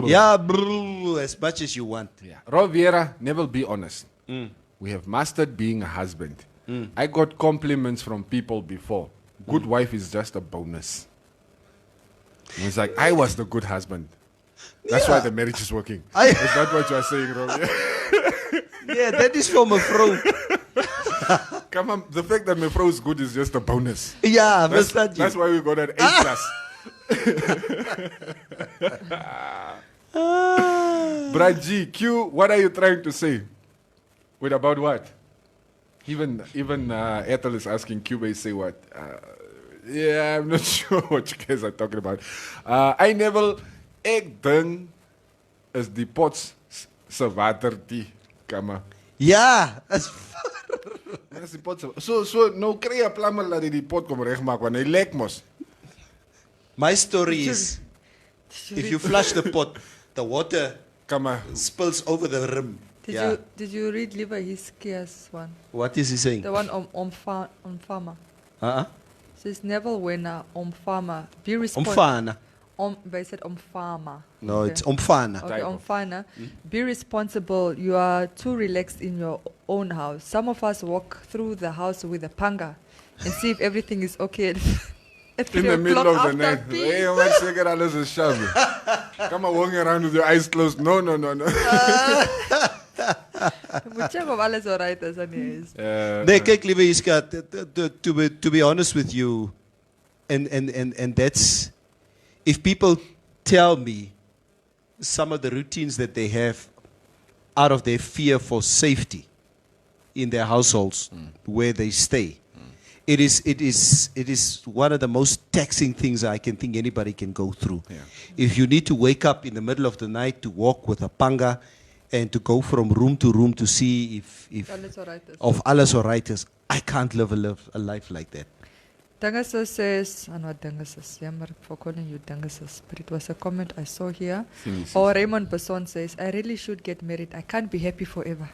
S1: Yeah, bro, as much as you want.
S2: Yeah. Rob Vieira, never be honest. We have mastered being a husband. I got compliments from people before. Good wife is just a bonus. And it's like, I was the good husband. That's why the marriage is working. Is that what you are saying, Rob?
S1: Yeah, that is from a vrouw.
S2: Come on, the fact that my pro is good is just a bonus.
S1: Yeah,
S2: That's why we got an A+. Braji, Q, what are you trying to say? Wait, about what? Even Ethel is asking Cube say what? Yeah, I'm not sure what you guys are talking about. I never ek ding is die pots se water die kama.
S1: Ja,
S2: Dis die pot se. So nou kry 'n plumber dat hy die pot kom regmaak want hy lek mos.
S1: my story is, if you flush the pot, the water
S2: Kama.
S1: spills over the rim.
S5: Did you read Liva Hiskia's one?
S1: What is he saying?
S5: The one on farmer. Says Neville Winner on farmer. Be responsible.
S1: Omfana.
S5: They said on farmer.
S1: No,
S5: Okay.
S1: it's omfana.
S5: Okay, on farmer. Be responsible. You are too relaxed in your own house. Some of us walk through the house with a panga and see if everything is okay. At
S2: In
S5: 3
S2: the middle
S5: o'clock
S2: of the
S5: after
S2: night.
S5: peace.
S2: Hey, man, seker alles is shabby. Come on, walking around with your eyes closed. No.
S5: Moet check of alles alright is and yes.
S1: Nee, kyk liewe Iska, to be honest with you, and that's, if people tell me some of the routines that they have out of their fear for safety in their households where they stay, it is one of the most taxing things I can think anybody can go through.
S2: Yeah.
S1: If you need to wake up in the middle of the night to walk with a panga and to go from room to room to see if
S5: Alles alright is.
S1: of alles alright is, I can't live a life like that.
S5: Dingesus says, and what Dingesus, jammer for calling you Dingesus, but it was a comment I saw here. Or Raymond Besson says, I really should get married. I can't be happy forever.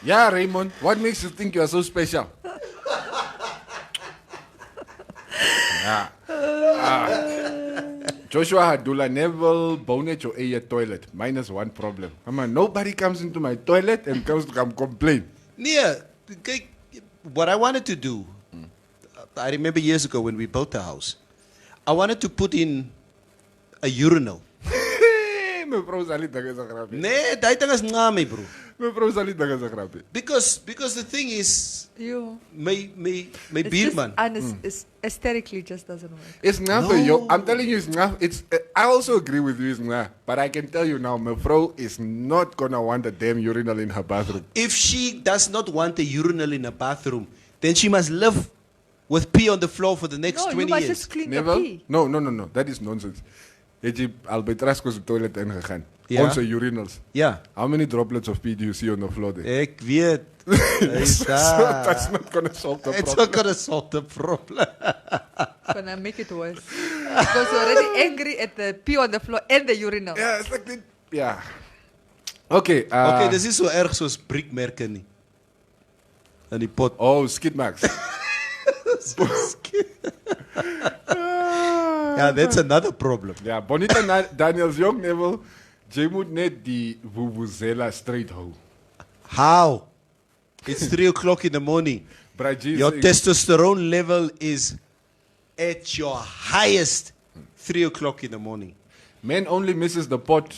S2: Yeah, Raymond, what makes you think you are so special? Yeah. Joshua Hadula, never bonnet your air toilet. Minus one problem. Come on, nobody comes into my toilet and comes to come complain.
S1: Yeah, kyk, what I wanted to do, I remember years ago when we built the house, I wanted to put in a urinal.
S2: My vrou sal nie dinge so grap nie.
S1: Nee, daai ding is ngame, bro.
S2: My vrou sal nie dinge so grap nie.
S1: Because the thing is,
S5: You.
S1: my
S5: It's
S1: beerman.
S5: just aesthetically just doesn't work.
S2: It's not yo. I'm telling you, it's not. It's. I also agree with you, it's not. But I can tell you now, my vrou is not gonna want a damn urinal in her bathroom.
S1: If she does not want a urinal in a bathroom, then she must live with pee on the floor for the next
S5: No,
S1: 20
S5: you must
S1: years.
S5: just clean your
S2: Never?
S5: pee.
S2: No. That is nonsense. Het jy al by Trasco se toilet ingegaan?
S1: Ja.
S2: Onze urinals.
S1: Yeah.
S2: How many droplets of pee do you see on the floor there?
S1: Ek weet.
S2: So that's not gonna solve the
S1: It's
S2: problem.
S1: not going to solve the problem.
S5: Gonna make it worse. Because you're already angry at the pee on the floor and the urinal.
S2: Yeah, it's like the, yeah. Okay.
S1: Okay, dis is so erg soos briekmerke nie. In die pot.
S2: Oh, skid marks.
S1: Yeah, that's another problem.
S2: Ja, Bonita Daniels jong Neville, jy moet net die vuvuzela straight hou.
S1: How? It's 3 o'clock in the morning.
S2: Braji
S1: Your testosterone level is at your highest 3 o'clock in the morning.
S2: Men only misses the pot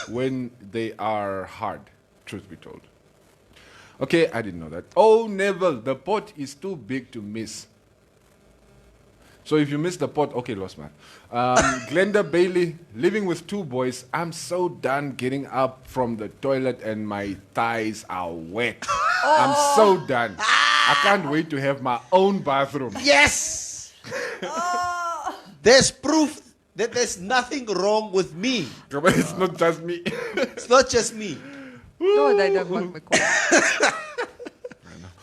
S2: when they are hard, truth be told. Okay, I didn't know that. Oh, Neville, the pot is too big to miss. So if you miss the pot, okay, lost man. Glenda Bailey, living with 2 boys, I'm so done getting up from the toilet and my thighs are wet. I'm so done. I can't wait to have my own bathroom.
S1: Yes! There's proof that there's nothing wrong with me.
S2: It's not just me.
S1: It's not just me.
S5: No, that don't make me call.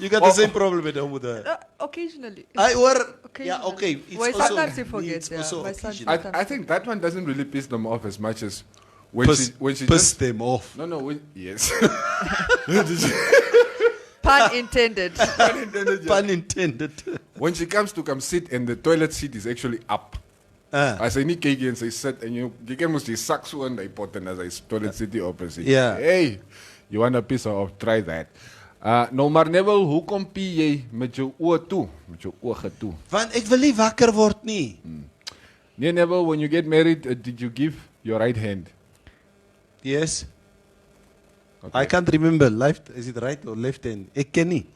S1: You got the same problem at home with that.
S5: Occasionally.
S1: Yeah, okay. It's
S5: Well,
S1: also,
S5: sometimes you forget.
S1: it's
S5: Yeah.
S1: also
S5: My son
S1: occasional.
S5: sometimes
S2: I think that one doesn't really piss them off as much as when she
S1: Piss
S2: just
S1: them off.
S2: no yes.
S5: Pun intended.
S1: Pun intended.
S2: When she comes to come sit and the toilet seat is actually up. As I need kyk en sy sit en jy kan mos die sak so in die pot en as hy toilet sit die opposite.
S1: Yeah.
S2: Hey, you want a piece of try that. Nou maar Neville, hoekom pie jy met jou oë toe? Met jou oë toe.
S1: Want ek wil nie wakker word nie.
S2: Nee Neville, when you get married, did you give your right hand?
S1: Yes.
S2: Okay.
S1: I can't remember. Left, is it right or left hand? Kenny.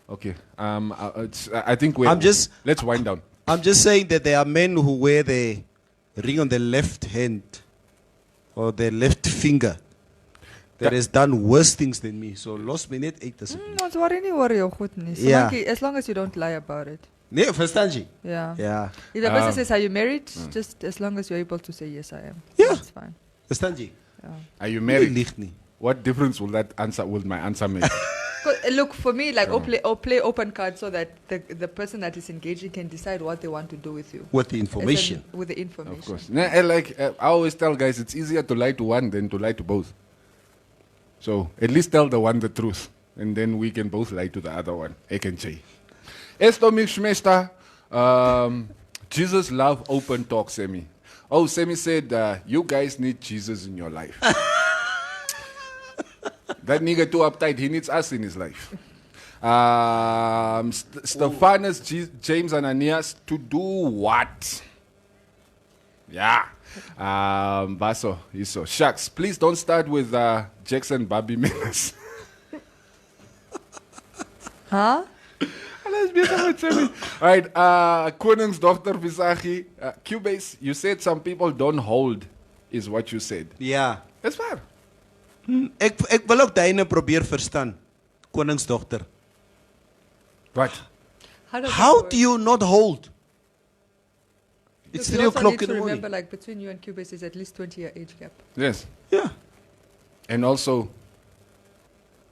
S2: Okay. I think let's wind down.
S1: I'm just saying that there are men who wear the ring on the left hand or the left finger that has done worse things than me. So los my net uit asseblief.
S5: Ons worry nie oor jou goed nie.
S1: Ja.
S5: As long as you don't lie about it.
S1: Nee, verstaan jy?
S5: Yeah.
S1: Ja.
S5: If the person says, are you married? Just as long as you're able to say, yes, I am.
S1: Yeah.
S5: That's fine.
S1: Verstaan jy?
S2: Are you married?
S1: Lieg nie.
S2: What difference will my answer make?
S5: Look, for me, like, or play open cards so that the person that is engaging can decide what they want to do with you.
S1: With the information.
S5: With the information.
S2: Of course. I always tell guys, it's easier to lie to one than to lie to both. So at least tell the one the truth, and then we can both lie to the other one. I can say. Esto mishmesta. Jesus love open talk, Semi. Oh, Semi said, you guys need Jesus in your life. That nigga too uptight. He needs us in his life. Stephanus, James Ananias, to do what? Yeah. Baso, Iso. Shucks, please don't start with Jackson Bobby Menas.
S5: Huh?
S2: All right, Koningsdochter Visagie. Cubase, you said some people don't hold, is what you said.
S1: Ja.
S2: That's fair.
S1: Ek wil ook dyne probeer verstaan. Koningsdogter.
S2: What?
S1: How do you not hold? It's
S5: Look,
S1: 3
S5: you also
S1: o'clock
S5: need
S1: in
S5: to
S1: the morning.
S5: remember, like, between you and Cubase is at least 20-year age gap.
S2: Yes.
S1: Yeah.
S2: And also,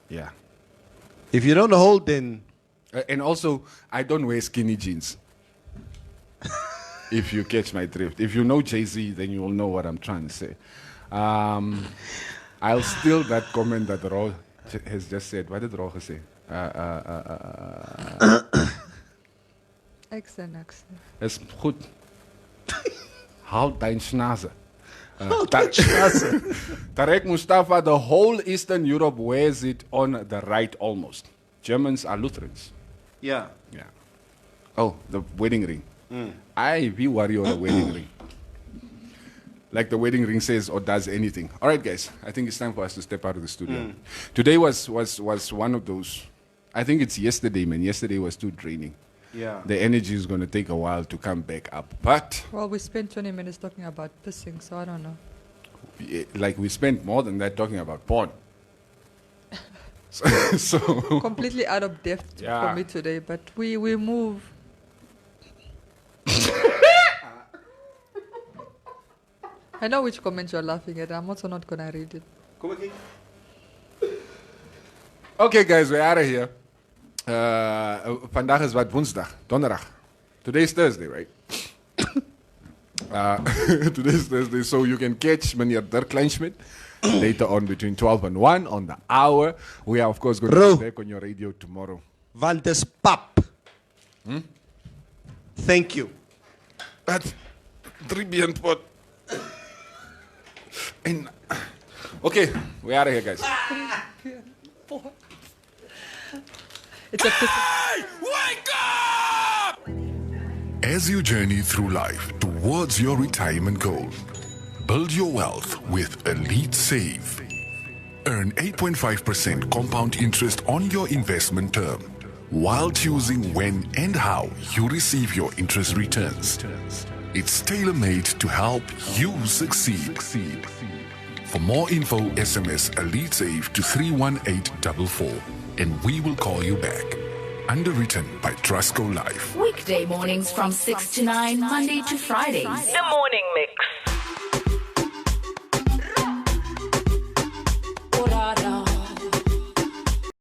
S2: yeah.
S1: If you don't hold, then...
S2: And also, I don't wear skinny jeans. If you catch my drift. If you know Jay-Z, then you will know what I'm trying to say. I'll steal that comment that Ro has just said. What did Ro say?
S5: Excellent.
S2: Is goed. Halt dein Schnase. Tarek Mustafa, the whole Eastern Europe wears it on the right almost. Germans are Lutherans.
S1: Yeah.
S2: Yeah. Oh, the wedding ring. We worry on the wedding ring. Like the wedding ring says or does anything. All right, guys. I think it's time for us to step out of the studio. Today was one of those. I think it's yesterday, man. Yesterday was too draining.
S1: Yeah.
S2: The energy is going to take a while to come back up. But
S5: Well, we spent 20 minutes talking about pissing, so I don't know.
S2: like we spent more than that talking about porn. so
S5: Completely out of depth
S2: Yeah.
S5: for me today, but we move. I know which comment you're laughing at. I'm also not going to read it.
S1: Kom ek.
S2: Okay, guys, we're out of here. Vandaag is wat woensdag, donderdag. Today is Thursday, right? Today is Thursday, so you can catch meneer Dirk Kleinschmidt later on between 12 and 1 on the hour. We are, of course, going to be back on your radio tomorrow.
S1: Want dis pap. Thank you.
S2: That's 3 beyond pot. And okay, we're out of here, guys.
S5: It's a piss.
S3: Wake up! As you journey through life towards your retirement goal, build your wealth with Elite Save. Earn 8.5% compound interest on your investment term while choosing when and how you receive your interest returns. It's tailor-made to help you succeed. For more info, SMS Elite Save to 31844 and we will call you back. Underwritten by Trustco Life.
S4: Weekday mornings from 6 to 9, Monday to Fridays.
S10: The Morning Mix.